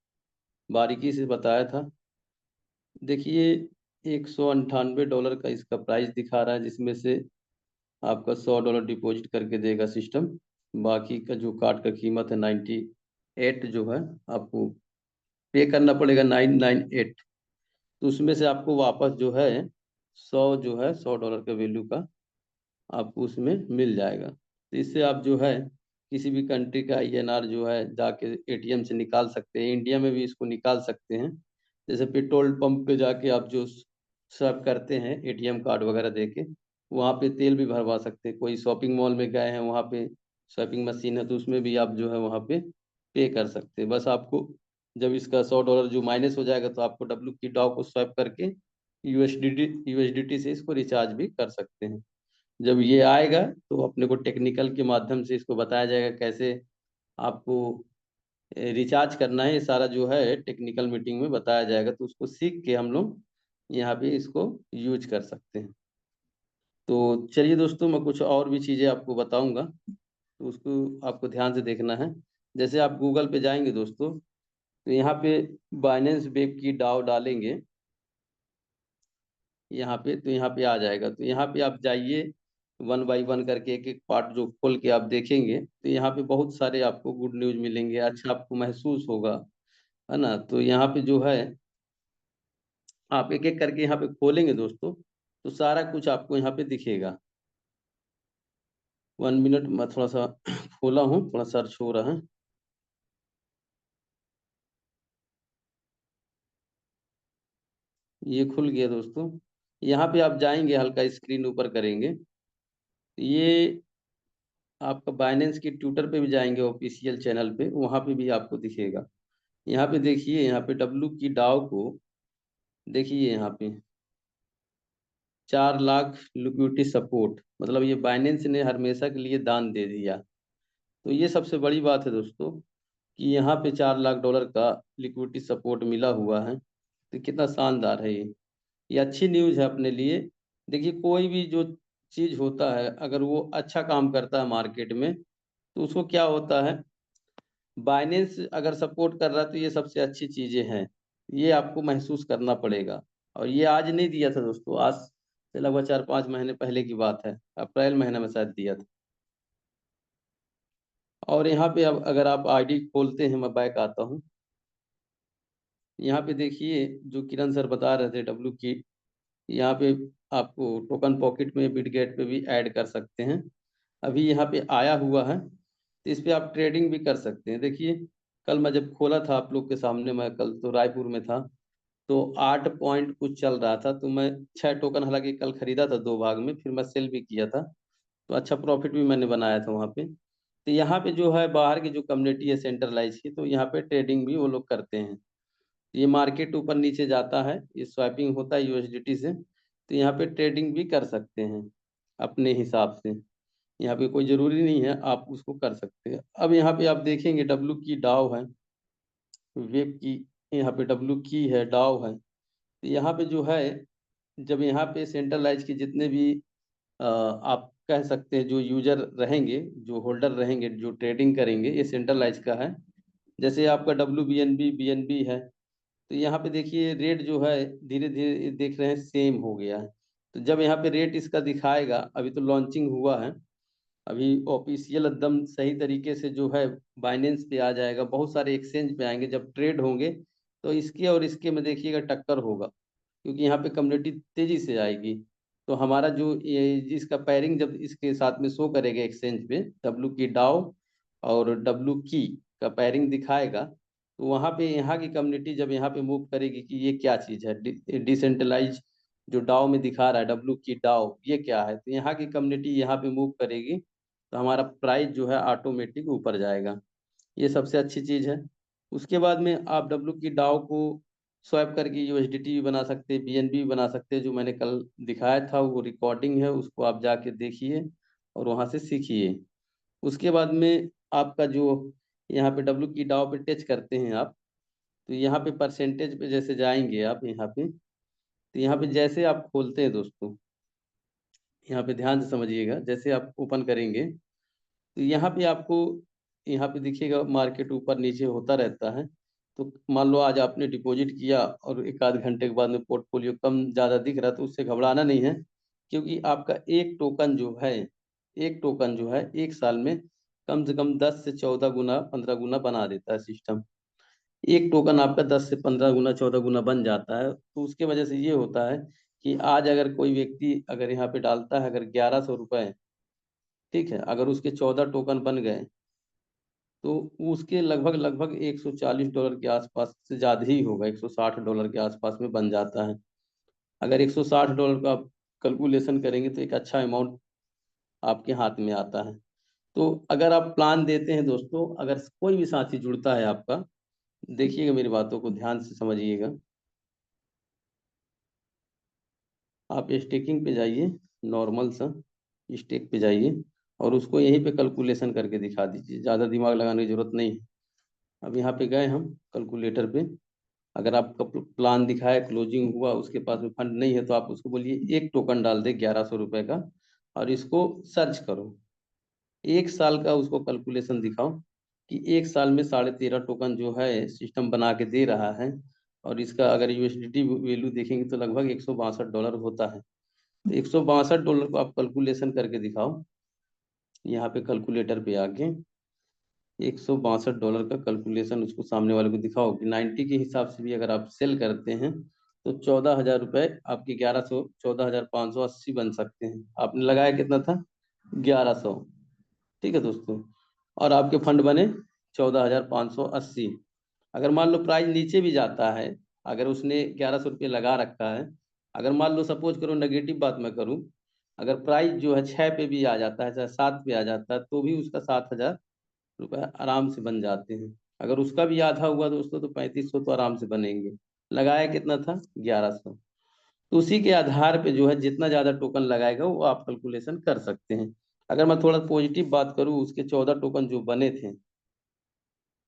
बारीकी से बताया था। देखिए $198 का इसका प्राइस दिखा रहा है, जिसमें से आपका $100 डिपॉजिट करके देगा सिस्टम। बाकी का जो कार्ड का कीमत है 98 जो है आपको पे करना पड़ेगा, 998। तो उसमें से आपको वापस जो है 100 जो है $100 का वैल्यू का आपको उसमें मिल जाएगा। तो इससे आप जो है किसी भी कंट्री का INR जो है जाके ATM से निकाल सकते हैं, इंडिया में भी इसको निकाल सकते हैं। जैसे पेट्रोल पंप पे जाके आप जो सर्व करते हैं ATM कार्ड वगैरह देके, वहाँ पे तेल भी भरवा सकते हैं। कोई शॉपिंग मॉल में गए हैं, वहाँ पे शॉपिंग मशीन है तो उसमें भी आप जो है वहाँ पे कर सकते हैं। बस आपको जब इसका $100 जो माइनस हो जाएगा तो आपको WQ को स्वैप करके USDT से इसको रिचार्ज भी कर सकते हैं। जब ये आएगा तो अपने को टेक्निकल के माध्यम से इसको बताया जाएगा कैसे आपको रिचार्ज करना है। ये सारा जो है टेक्निकल मीटिंग में बताया जाएगा, तो उसको सीख के हम लोग यहाँ पे इसको यूज कर सकते हैं। तो चलिए दोस्तों, मैं कुछ और भी चीज़ें आपको बताऊंगा, तो उसको आपको ध्यान से देखना है। जैसे आप गूगल पे जाएंगे दोस्तों, तो यहाँ पे बाइनेंस वेब की डाउ डालेंगे यहाँ पे, तो यहाँ पे आ जाएगा। तो यहाँ पे आप जाइए, 1 बाई 1 करके एक एक पार्ट जो खोल के आप देखेंगे तो यहाँ पे बहुत सारे आपको गुड न्यूज मिलेंगे, अच्छा आपको महसूस होगा, है ना। तो यहाँ पे जो है आप एक एक करके यहाँ पे खोलेंगे दोस्तों, तो सारा कुछ आपको यहाँ पे दिखेगा। 1 मिनट मैं थोड़ा सा खोला हूँ, थोड़ा सर्च हो रहा है। ये खुल गया दोस्तों। यहाँ पे आप जाएंगे, हल्का स्क्रीन ऊपर करेंगे, ये आपका बाइनेंस की ट्विटर पे भी जाएंगे, ऑफिशियल चैनल पे, वहां पे भी आपको दिखेगा। यहाँ पे देखिए, यहाँ पे डब्लू की डाव को देखिए, यहाँ पे 4 लाख लिक्विडिटी सपोर्ट, मतलब ये बाइनेंस ने हमेशा के लिए दान दे दिया। तो ये सबसे बड़ी बात है दोस्तों कि यहाँ पे $4 लाख का लिक्विडिटी सपोर्ट मिला हुआ है। तो कितना शानदार है ये अच्छी न्यूज है अपने लिए। देखिए कोई भी जो चीज होता है, अगर वो अच्छा काम करता है मार्केट में, तो उसको क्या होता है, बाइनेंस अगर सपोर्ट कर रहा है तो ये सबसे अच्छी चीजें हैं, ये आपको महसूस करना पड़ेगा। और ये आज नहीं दिया था दोस्तों, आज से लगभग 4-5 महीने पहले की बात है, अप्रैल महीने में शायद दिया था। और यहाँ पे अब अगर आप आईडी खोलते हैं, मैं बैक आता हूँ, यहाँ पे देखिए जो किरण सर बता रहे थे डब्लू की, यहाँ पे आपको टोकन पॉकेट में बिटगेट पे भी ऐड कर सकते हैं। अभी यहाँ पे आया हुआ है, तो इस पे आप ट्रेडिंग भी कर सकते हैं। देखिए कल मैं जब खोला था आप लोग के सामने, मैं कल तो रायपुर में था, तो 8 पॉइंट कुछ चल रहा था, तो मैं 6 टोकन हालांकि कल खरीदा था 2 भाग में, फिर मैं सेल भी किया था, तो अच्छा प्रॉफिट भी मैंने बनाया था वहाँ पे। तो यहाँ पे जो है बाहर की जो कम्युनिटी है सेंट्रलाइज की, तो यहाँ पे ट्रेडिंग भी वो लोग करते हैं। ये मार्केट ऊपर नीचे जाता है, ये स्वैपिंग होता है यूएसडीटी से, तो यहाँ पे ट्रेडिंग भी कर सकते हैं अपने हिसाब से। यहाँ पे कोई जरूरी नहीं है, आप उसको कर सकते हैं। अब यहाँ पे आप देखेंगे डब्ल्यू की डाव है, वेब की, यहाँ पे डब्ल्यू की है, डाव है। तो यहाँ पे जो है, जब यहाँ पे सेंट्रलाइज के जितने भी आप कह सकते हैं जो यूजर रहेंगे, जो होल्डर रहेंगे, जो ट्रेडिंग करेंगे, ये सेंट्रलाइज का है। जैसे आपका BNB है, तो यहाँ पे देखिए रेट जो है धीरे धीरे देख रहे हैं सेम हो गया है। तो जब यहाँ पे रेट इसका दिखाएगा, अभी तो लॉन्चिंग हुआ है, अभी ऑफिशियल एकदम सही तरीके से जो है बाइनेंस पे आ जाएगा, बहुत सारे एक्सचेंज पे आएंगे, जब ट्रेड होंगे तो इसके और इसके में देखिएगा टक्कर होगा, क्योंकि यहाँ पे कम्युनिटी तेजी से आएगी। तो हमारा जो ये इसका पैरिंग जब इसके साथ में शो करेगा एक्सचेंज पे, डब्ल्यू की डाउ और डब्ल्यू की का पैरिंग दिखाएगा, तो वहाँ पे यहाँ की कम्युनिटी जब यहाँ पे मूव करेगी कि ये क्या चीज़ है, डिसेंट्रलाइज जो डाउ में दिखा रहा है डब्ल्यू की डाउ, ये क्या है, तो यहाँ की कम्युनिटी यहाँ पे मूव करेगी, तो हमारा प्राइस जो है ऑटोमेटिक ऊपर जाएगा। ये सबसे अच्छी चीज़ है। उसके बाद में आप डब्ल्यू की डाउ को स्वैप करके यूएसडीटी भी बना सकते हैं, बीएनबी भी बना सकते हैं। जो मैंने कल दिखाया था वो रिकॉर्डिंग है, उसको आप जाके देखिए और वहाँ से सीखिए। उसके बाद में आपका जो यहाँ पे डब्ल्यू की डाउ पे टच करते हैं आप, तो यहाँ पे परसेंटेज पे जैसे जाएंगे आप यहाँ पे, तो यहाँ पे जैसे आप खोलते हैं दोस्तों, यहाँ पे ध्यान से समझिएगा, जैसे आप ओपन करेंगे तो यहाँ पे आपको, यहाँ पे देखिएगा मार्केट ऊपर नीचे होता रहता है। तो मान लो आज आपने डिपॉजिट किया और एक आध घंटे के बाद में पोर्टफोलियो कम ज़्यादा दिख रहा है, तो उससे घबराना नहीं है, क्योंकि आपका एक टोकन जो है, एक टोकन जो है एक साल में कम से कम 10 से 14 गुना 15 गुना बना देता है सिस्टम। एक टोकन आपका 10 से 15 गुना 14 गुना बन जाता है। तो उसके वजह से ये होता है कि आज अगर कोई व्यक्ति अगर यहाँ पे डालता है अगर 1100 रुपये, ठीक है, अगर उसके 14 टोकन बन गए, तो उसके लगभग लगभग $140 के आसपास से ज़्यादा ही होगा, $160 के आसपास में बन जाता है। अगर $160 का आप कैलकुलेशन करेंगे तो एक अच्छा अमाउंट आपके हाथ में आता है। तो अगर आप प्लान देते हैं दोस्तों, अगर कोई भी साथी जुड़ता है आपका, देखिएगा मेरी बातों को ध्यान से समझिएगा, आप स्टेकिंग पे जाइए, नॉर्मल सा स्टेक पे जाइए और उसको यहीं पे कैलकुलेशन करके दिखा दीजिए, ज़्यादा दिमाग लगाने की जरूरत नहीं है। अब यहाँ पे गए हम कैलकुलेटर पे, अगर आपका प्लान दिखाए क्लोजिंग हुआ, उसके पास में फंड नहीं है, तो आप उसको बोलिए एक टोकन डाल दे 1100 रुपये का, और इसको सर्च करो, एक साल का उसको कैलकुलेशन दिखाओ कि एक साल में 13.5 टोकन जो है सिस्टम बना के दे रहा है, और इसका अगर यूएसडीटी वैल्यू देखेंगे तो लगभग $162 होता है। तो $162 को आप कैलकुलेशन करके दिखाओ, यहाँ पे कैलकुलेटर पे आके $162 का कैलकुलेशन उसको सामने वाले को दिखाओ कि 90 के हिसाब से भी अगर आप सेल करते हैं तो 14,000 रुपये आपके 1100, 14,580 बन सकते हैं। आपने लगाया कितना था? 1100, ठीक है दोस्तों, और आपके फंड बने 14,580। अगर मान लो प्राइस नीचे भी जाता है, अगर उसने 1100 रुपये लगा रखा है, अगर मान लो सपोज करो, नेगेटिव बात मैं करूं, अगर प्राइस जो है 6 पे भी आ जाता है, चाहे 7 पे आ जाता है, तो भी उसका 7,000 रुपये आराम से बन जाते हैं। अगर उसका भी आधा हुआ दोस्तों तो 3500 तो आराम से बनेंगे। लगाया कितना था? 1100। तो उसी के आधार पे जो है जितना ज्यादा टोकन लगाएगा वो आप कैलकुलेशन कर सकते हैं। अगर मैं थोड़ा पॉजिटिव बात करूं, उसके 14 टोकन जो बने थे,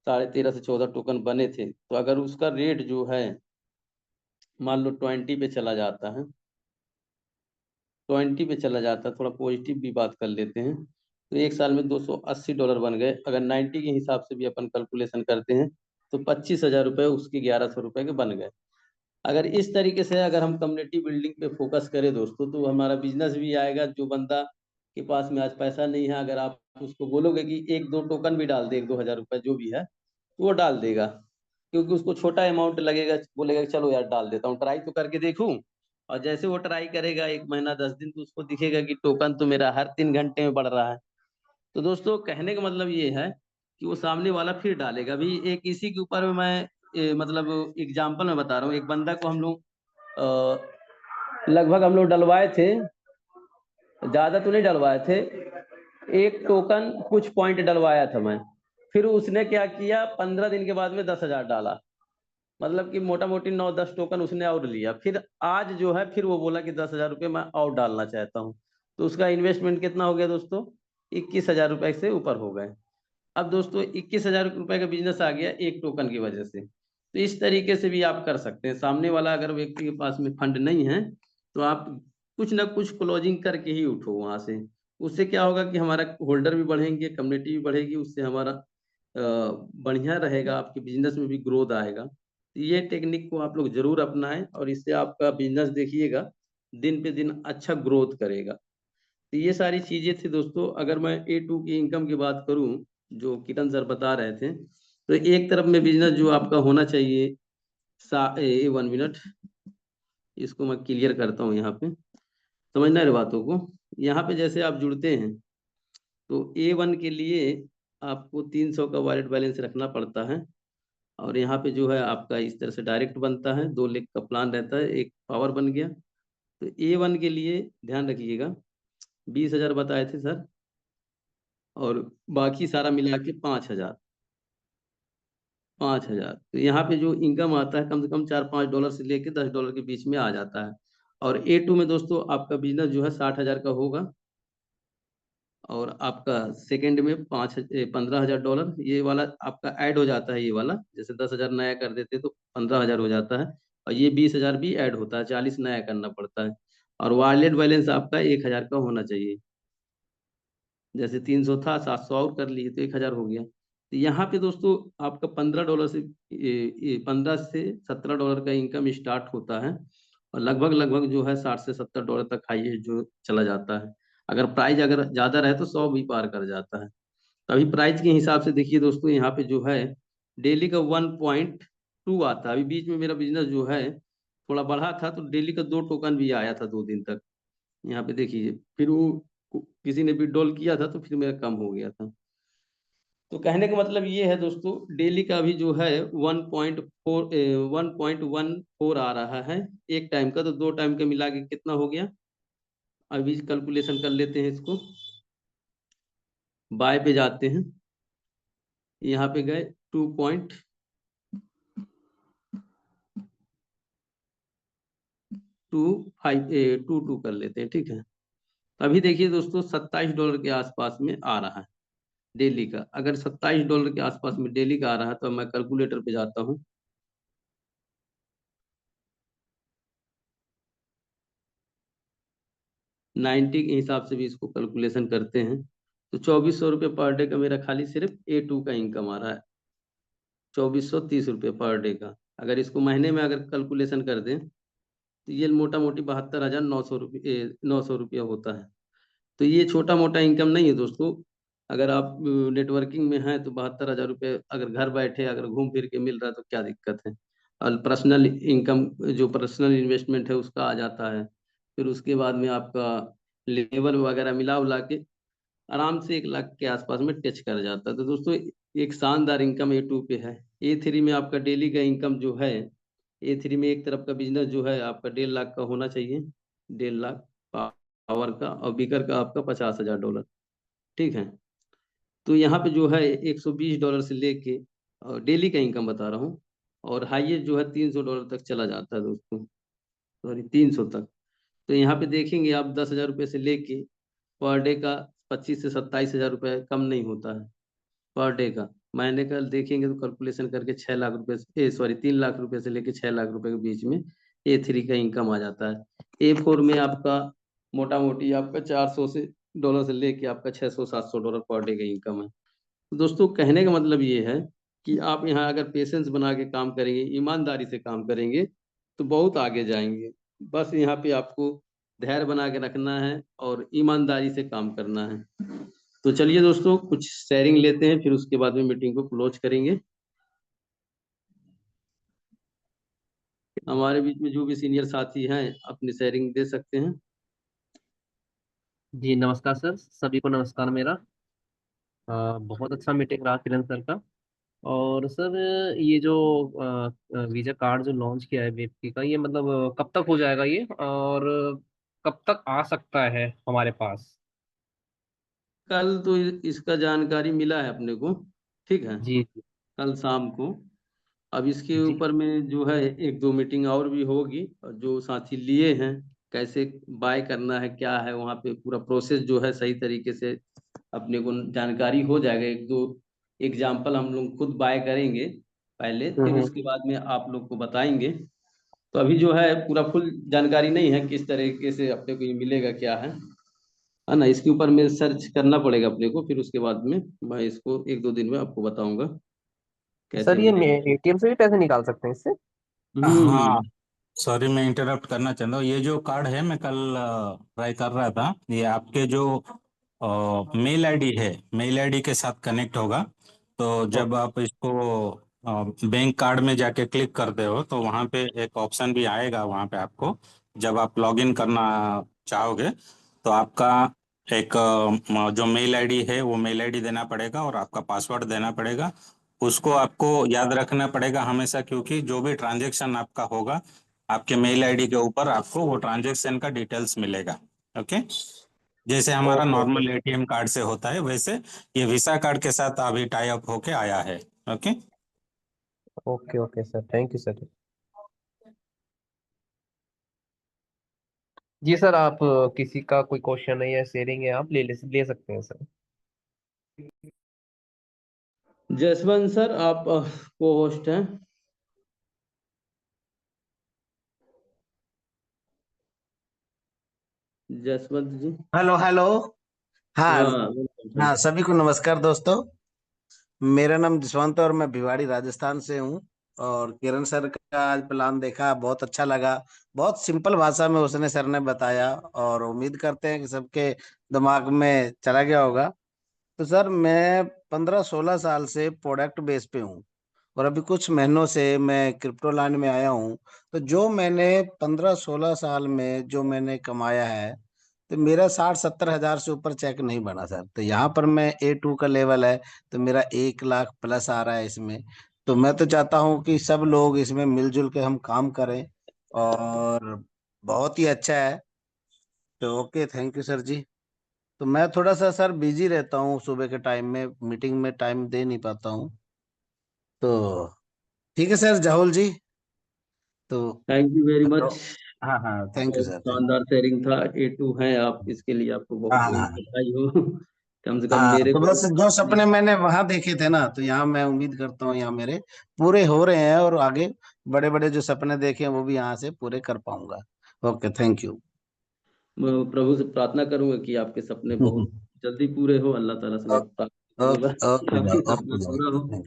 13.5 से 14 टोकन बने थे, तो अगर उसका रेट जो है मान लो 20 पे चला जाता है, 20 पे चला जाता है, थोड़ा पॉजिटिव भी बात कर लेते हैं, तो एक साल में $280 बन गए। अगर 90 के हिसाब से भी अपन कैलकुलेशन करते हैं तो 25,000 रुपये उसके 1100 रुपये के बन गए। अगर इस तरीके से अगर हम कम्युनिटी बिल्डिंग पे फोकस करें दोस्तों, तो हमारा बिजनेस भी आएगा। जो बंदा के पास में आज पैसा नहीं है, अगर आप उसको बोलोगे कि एक दो टोकन भी डाल दे, 1-2 हज़ार रुपये जो भी है, तो वो डाल देगा, क्योंकि उसको छोटा अमाउंट लगेगा, बोलेगा कि चलो यार डाल देता हूँ, ट्राई तो करके देखूं। और जैसे वो ट्राई करेगा 1 महीना 10 दिन, तो उसको दिखेगा कि टोकन तो मेरा हर 3 घंटे में बढ़ रहा है, तो दोस्तों कहने का मतलब ये है कि वो सामने वाला फिर डालेगा। अभी एक इसी के ऊपर मैं मतलब एग्जाम्पल में बता रहा हूँ। एक बंदा को हम लोग लगभग हम लोग डलवाए थे, ज्यादा तो नहीं डलवाए थे, एक टोकन कुछ पॉइंट डलवाया था मैं। फिर उसने क्या किया, 15 दिन के बाद में 10,000 डाला, मतलब कि मोटा मोटी 9-10 टोकन उसने और लिया। फिर आज जो है फिर वो बोला कि 10,000 रुपये मैं और डालना चाहता हूँ। तो उसका इन्वेस्टमेंट कितना हो गया दोस्तों, 21,000 रुपये से ऊपर हो गए। अब दोस्तों 21,000 रुपये का बिजनेस आ गया एक टोकन की वजह से। तो इस तरीके से भी आप कर सकते हैं। सामने वाला अगर व्यक्ति के पास में फंड नहीं है तो आप कुछ ना कुछ क्लोजिंग करके ही उठो वहां से। उससे क्या होगा कि हमारा होल्डर भी बढ़ेंगे, कम्युनिटी भी बढ़ेगी, उससे हमारा बढ़िया रहेगा, आपके बिजनेस में भी ग्रोथ आएगा। तो ये टेक्निक को आप लोग जरूर अपनाएं और इससे आपका बिजनेस देखिएगा दिन पे दिन अच्छा ग्रोथ करेगा। तो ये सारी चीजें थी दोस्तों। अगर मैं A2 की इनकम की बात करूं, जो किरण सर बता रहे थे, तो एक तरफ में बिजनेस जो आपका होना चाहिए, 1 मिनट इसको मैं क्लियर करता हूँ यहाँ पे, समझना है बातों को। यहाँ पे जैसे आप जुड़ते हैं तो A1 के लिए आपको 300 का वॉलेट बैलेंस रखना पड़ता है। और यहाँ पे जो है आपका इस तरह से डायरेक्ट बनता है, 2 लाख का प्लान रहता है, एक पावर बन गया। तो A1 के लिए ध्यान रखिएगा 20,000 बताए थे सर, और बाकी सारा मिला के 5,000। 5,000 तो यहाँ पे जो इनकम आता है कम से कम $4-5 से लेके $10 के बीच में आ जाता है। और A2 में दोस्तों आपका बिजनेस जो है 60,000 का होगा, और आपका सेकंड में $15,000 ये वाला आपका ऐड हो जाता है। ये वाला जैसे 10,000 नया कर देते तो 15,000 हो जाता है, और ये 20,000 भी ऐड होता है, 40 नया करना पड़ता है। और वॉलेट बैलेंस आपका 1,000 का होना चाहिए। जैसे 300 था, 700 और कर लिए तो 1,000 हो गया। तो यहाँ पे दोस्तों आपका $15 से 15 से $17 का इनकम स्टार्ट होता है, और लगभग लगभग जो है $60 से $70 तक हाईएस्ट जो चला जाता है। अगर प्राइस अगर ज्यादा रहे तो 100 भी पार कर जाता है। तो अभी प्राइस के हिसाब से देखिए दोस्तों, यहाँ पे जो है डेली का 1.2 आता है। अभी बीच में मेरा बिजनेस जो है थोड़ा बढ़ा था, तो डेली का 2 टोकन भी आया था 2 दिन तक। यहाँ पे देखिए, फिर वो किसी ने विड्रॉल किया था तो फिर मेरा कम हो गया था। तो कहने का मतलब ये है दोस्तों, डेली का भी जो है 1.14 आ रहा है एक टाइम का। तो 2 टाइम का मिला के कितना हो गया, अभी कैलकुलेशन कर लेते हैं इसको। बाय पे जाते हैं, यहाँ पे गए 2.2522 कर लेते हैं, ठीक है। अभी देखिए दोस्तों $27 के आसपास में आ रहा है डेली का। अगर $27 के आसपास में डेली का आ रहा है तो मैं कैलकुलेटर पे जाता हूँ। 90 के हिसाब से भी इसको कैलकुलेशन करते हैं तो 2,400 रुपये पर डे का मेरा खाली सिर्फ A2 का इनकम आ रहा है। 2,430 रुपये पर डे का। अगर इसको महीने में अगर कैलकुलेशन कर दें तो ये मोटा मोटी 72,900 रुपये होता है। तो ये छोटा मोटा इनकम नहीं है दोस्तों। अगर आप नेटवर्किंग में हैं तो 72,000 रुपये अगर घर बैठे अगर घूम फिर के मिल रहा है तो क्या दिक्कत है। और पर्सनल इनकम जो पर्सनल इन्वेस्टमेंट है उसका आ जाता है। फिर उसके बाद में आपका लेबर वगैरह मिला उला के आराम से 1 लाख के आसपास में टच कर जाता है। तो दोस्तों एक शानदार इनकम A2 पे है। A3 में आपका डेली का इनकम जो है, A3 में एक तरफ का बिजनेस जो है आपका 1.5 लाख का होना चाहिए, 1.5 लाख पावर का, और बिकर का आपका $50,000, ठीक है। तो यहाँ पे जो है $120 से लेके, और डेली का इनकम बता रहा हूँ, और हाईएस्ट जो है $300 तक चला जाता है दोस्तों, सॉरी 300 तक। तो यहाँ पे देखेंगे आप 10,000 रुपये से लेके पर डे का 25 से 27,000 रुपये कम नहीं होता है पर डे का। महीने का देखेंगे तो कैलकुलेशन करके 6 लाख रुपये, सॉरी 3 लाख रुपये से लेके 6 लाख रुपये के बीच में A3 का इनकम आ जाता है। A4 में आपका मोटा मोटी आपका $400 से लेके आपका $600-700 पर डे का इनकम है। तो दोस्तों कहने का मतलब ये है कि आप यहाँ अगर पेशेंस बना के काम करेंगे, ईमानदारी से काम करेंगे तो बहुत आगे जाएंगे। बस यहाँ पे आपको धैर्य बना के रखना है और ईमानदारी से काम करना है। तो चलिए दोस्तों कुछ शेयरिंग लेते हैं, फिर उसके बाद में मीटिंग को क्लोज करेंगे। हमारे बीच में जो भी सीनियर साथी हैं अपनी शेयरिंग दे सकते हैं। जी नमस्कार सर, सभी को नमस्कार मेरा। बहुत अच्छा मीटिंग रहा किरण सर का। और सर ये जो वीजा कार्ड जो लॉन्च किया है वेबकी का, ये मतलब कब तक हो जाएगा ये, और कब तक आ सकता है हमारे पास? कल तो इसका जानकारी मिला है अपने को, ठीक है, जी जी। कल शाम को। अब इसके जी। ऊपर में जो है एक दो मीटिंग और भी होगी, और जो साथी लिए हैं कैसे बाय करना है क्या है, वहाँ पे पूरा प्रोसेस जो है सही तरीके से अपने को जानकारी हो जाएगा। एक दो एग्जाम्पल हम लोग खुद बाय करेंगे पहले, फिर हम्म। उसके बाद में आप लोग को बताएंगे। तो अभी जो है पूरा फुल जानकारी नहीं है किस तरीके से अपने को ये मिलेगा क्या है ना। इसके ऊपर में सर्च करना पड़ेगा अपने को, फिर उसके बाद में मैं इसको एक दो दिन में आपको बताऊंगा कैसे सर ये मिलेगा। एटीएम से भी पैसे निकाल सकते हैं इससे? हाँ, हम्म। सॉरी मैं इंटरप्ट करना चाहता हूँ। ये जो कार्ड है, मैं कल ट्राई कर रहा था, ये आपके जो मेल आईडी है, मेल आईडी के साथ कनेक्ट होगा। तो जब ओके। आप इसको बैंक कार्ड में जाके क्लिक करते हो तो वहाँ पे एक ऑप्शन भी आएगा। वहाँ पे आपको जब आप लॉगिन करना चाहोगे तो आपका एक जो मेल आईडी है वो मेल आईडी देना पड़ेगा और आपका पासवर्ड देना पड़ेगा। उसको आपको याद रखना पड़ेगा हमेशा, क्योंकि जो भी ट्रांजैक्शन आपका होगा आपके मेल आईडी के ऊपर आपको वो ट्रांजैक्शन का डिटेल्स मिलेगा। ओके, जैसे हमारा okay. Okay. Normal ATM card से होता है, वैसे ये वीसा कार्ड के साथ अभी टाई अप होके आया है। Okay. Okay. Okay sir, thank you sir. जी सर, आप किसी का कोई क्वेश्चन है या शेयरिंग है, आप ले सकते हैं सर। जसवंत सर, आप को होस्ट हैं। जसवंत जी। Hello hello. हाँ। हाँ वेलकम हाँ, सर। सभी को नमस्कार दोस्तों। मेरा नाम जसवंत है और मैं भिवाड़ी राजस्थान से हूँ। और किरण सर का आज प्लान देखा, बहुत अच्छा लगा। बहुत सिंपल भाषा में उसने सर ने बताया, और उम्मीद करते हैं कि सबके दिमाग में चला गया होगा। तो सर, मैं 15-16 साल से प्रोडक्ट बेस पे हूँ, और अभी कुछ महीनों से मैं क्रिप्टो लाइन में आया हूँ। तो जो मैंने 15-16 साल में जो मैंने कमाया है, तो मेरा 60-70 हजार से ऊपर चेक नहीं बना सर। तो यहाँ पर मैं A2 का लेवल है, तो मेरा 1 लाख प्लस आ रहा है इसमें। तो मैं तो चाहता हूँ कि सब लोग इसमें मिलजुल के हम काम करें, और बहुत ही अच्छा है। तो ओके, थैंक यू सर जी। तो मैं थोड़ा सा सर बिजी रहता हूँ, सुबह के टाइम में मीटिंग में टाइम दे नहीं पाता हूँ। तो ठीक है सर जाहुल जी। तो thank you very hello. Much. हाँ हाँ, थैंक यू बहुत सर, थैंक शानदार शेयरिंग था। A2 है आप, इसके लिए आपको हाँ बहुत बहुत हाँ बधाई हो। कम से कम हाँ। मेरे तो को बस जो सपने मैंने वहां देखे थे ना, तो यहाँ मैं उम्मीद करता हूँ यहाँ मेरे पूरे हो रहे हैं, और आगे बड़े बड़े जो सपने देखे हैं वो भी यहाँ से पूरे कर पाऊंगा। Okay, thank you. मैं प्रभु से प्रार्थना करूंगा कि आपके सपने बहुत जल्दी पूरे हो। अल्लाह ताला से मैं प्रार्थना करूंगा ओके कि ओके आपके जाओ, सपना ओके पूरा हो। जाओ।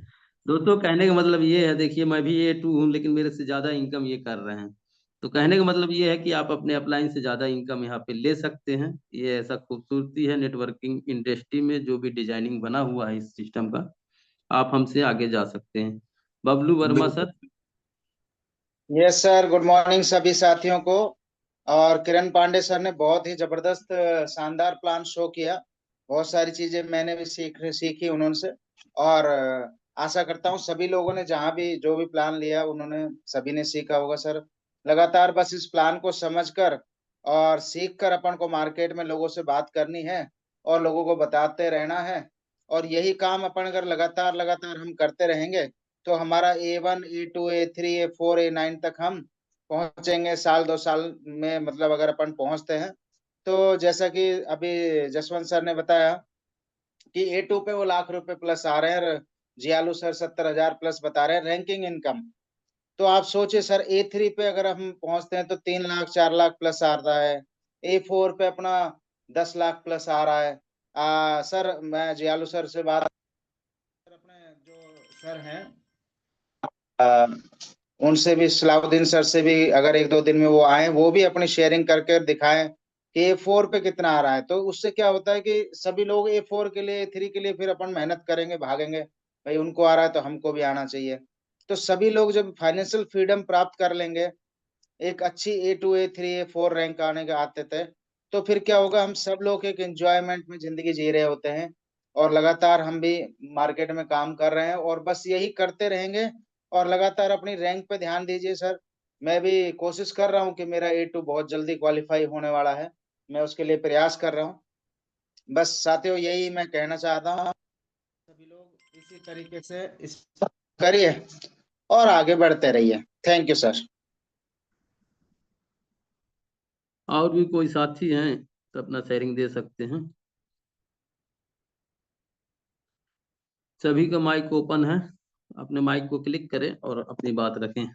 दोस्तों, कहने का मतलब ये है, देखिए मैं भी A2 हूँ, लेकिन मेरे से ज्यादा इनकम ये कर रहे हैं। तो कहने का मतलब ये है कि आप अपने अपलाइन से ज्यादा इनकम यहाँ पे ले सकते हैं। ये ऐसा खूबसूरती है नेटवर्किंग इंडस्ट्री में, जो भी डिजाइनिंग बना हुआ है इस सिस्टम का, आप हमसे आगे जा सकते हैं। बबलू वर्मा बिल्कुल। Sir. Yes sir, good morning सभी साथियों को। और किरण पांडे सर ने बहुत ही जबरदस्त शानदार प्लान शो किया। बहुत सारी चीजें मैंने भी सीखी उन्होंने। और आशा करता हूँ सभी लोगों ने जहाँ भी जो भी प्लान लिया उन्होंने सभी ने सीखा होगा सर। लगातार बस इस प्लान को समझकर और सीख कर अपन को मार्केट में लोगों से बात करनी है और लोगों को बताते रहना है। और यही काम अपन अगर लगातार लगातार हम करते रहेंगे तो हमारा A1 A2 A3 A4 A9 तक हम पहुंचेंगे साल 2 साल में। मतलब अगर अपन पहुंचते हैं तो जैसा कि अभी जसवंत सर ने बताया कि A2 पे वो लाख रुपए प्लस आ रहे हैं, और जियालू सर 70 हजार प्लस बता रहे हैं रैंकिंग इनकम। तो आप सोचिए सर, A3 पे अगर हम पहुंचते हैं तो 3 लाख 4 लाख प्लस आ रहा है। A4 पे अपना 10 लाख प्लस आ रहा है। सर मैं जियालू सर से बात, अपने जो सर हैं आ, उनसे भी, सलाउद्दीन सर से भी, अगर एक दो दिन में वो आए, वो भी अपनी शेयरिंग करके दिखाएं कि A4 पे कितना आ रहा है। तो उससे क्या होता है कि सभी लोग A4 के लिए A3 के लिए फिर अपन मेहनत करेंगे, भागेंगे, भाई उनको आ रहा है तो हमको भी आना चाहिए। तो सभी लोग जब फाइनेंशियल फ्रीडम प्राप्त कर लेंगे, एक अच्छी A2 A3 A4 रैंक आने के आते थे, तो फिर क्या होगा, हम सब लोग एक एंजॉयमेंट में जिंदगी जी रहे होते हैं। और लगातार हम भी मार्केट में काम कर रहे हैं और बस यही करते रहेंगे और लगातार अपनी रैंक पे ध्यान दीजिए सर। मैं भी कोशिश कर रहा हूँ कि मेरा A2 बहुत जल्दी क्वालिफाई होने वाला है, मैं उसके लिए प्रयास कर रहा हूँ। बस साथियों यही मैं कहना चाहता हूँ, सभी लोग इसी तरीके से इस करिए और आगे बढ़ते रहिए। Thank you sir. और भी कोई साथी हैं तो अपना शेयरिंग दे सकते हैं। सभी का माइक ओपन है, अपने माइक को क्लिक करें और अपनी बात रखें।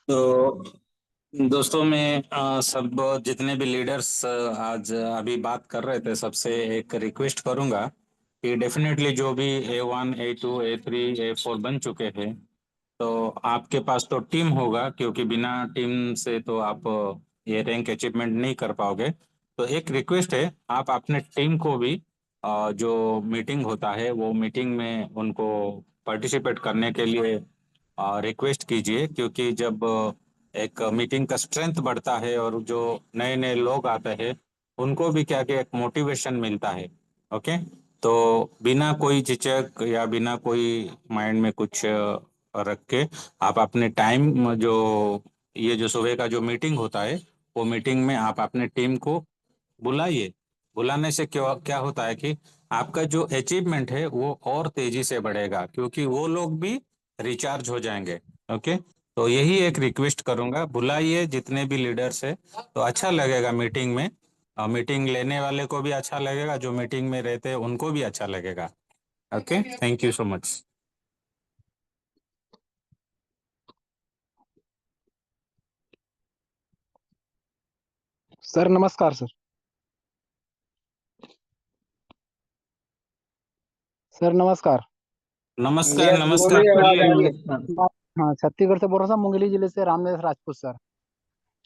तो दोस्तों, मैं सब जितने भी लीडर्स आज अभी बात कर रहे थे सबसे एक रिक्वेस्ट करूंगा कि डेफिनेटली जो भी A1 A2 A3 A4 बन चुके हैं, तो आपके पास तो टीम होगा, क्योंकि बिना टीम से तो आप ये रैंक अचीवमेंट नहीं कर पाओगे। तो एक रिक्वेस्ट है, आप अपने टीम को भी जो मीटिंग होता है वो मीटिंग में उनको पार्टिसिपेट करने के लिए रिक्वेस्ट कीजिए, क्योंकि जब एक मीटिंग का स्ट्रेंथ बढ़ता है और जो नए नए लोग आते हैं उनको भी क्या कि एक मोटिवेशन मिलता है। ओके, तो बिना कोई झिझक या बिना कोई माइंड में कुछ रख के आप अपने टाइम जो ये जो सुबह का जो मीटिंग होता है वो मीटिंग में आप अपने टीम को बुलाइए। बुलाने से क्या क्या होता है कि आपका जो अचीवमेंट है वो और तेजी से बढ़ेगा, क्योंकि वो लोग भी रिचार्ज हो जाएंगे। ओके, तो यही एक रिक्वेस्ट करूंगा, बुलाइए जितने भी लीडर्स है, तो अच्छा लगेगा मीटिंग में। मीटिंग लेने वाले को भी अच्छा लगेगा, जो मीटिंग में रहते हैं उनको भी अच्छा लगेगा। Okay, thank you so much. Sir नमस्कार सर। सर नमस्कार। नमस्कार यस नमस्कार, बोलिए, आवाज बोलिए। आ रही है। हाँ, छत्तीसगढ़ से बोल रहा था, मुंगेली जिले से रामनिवास राजपूत सर।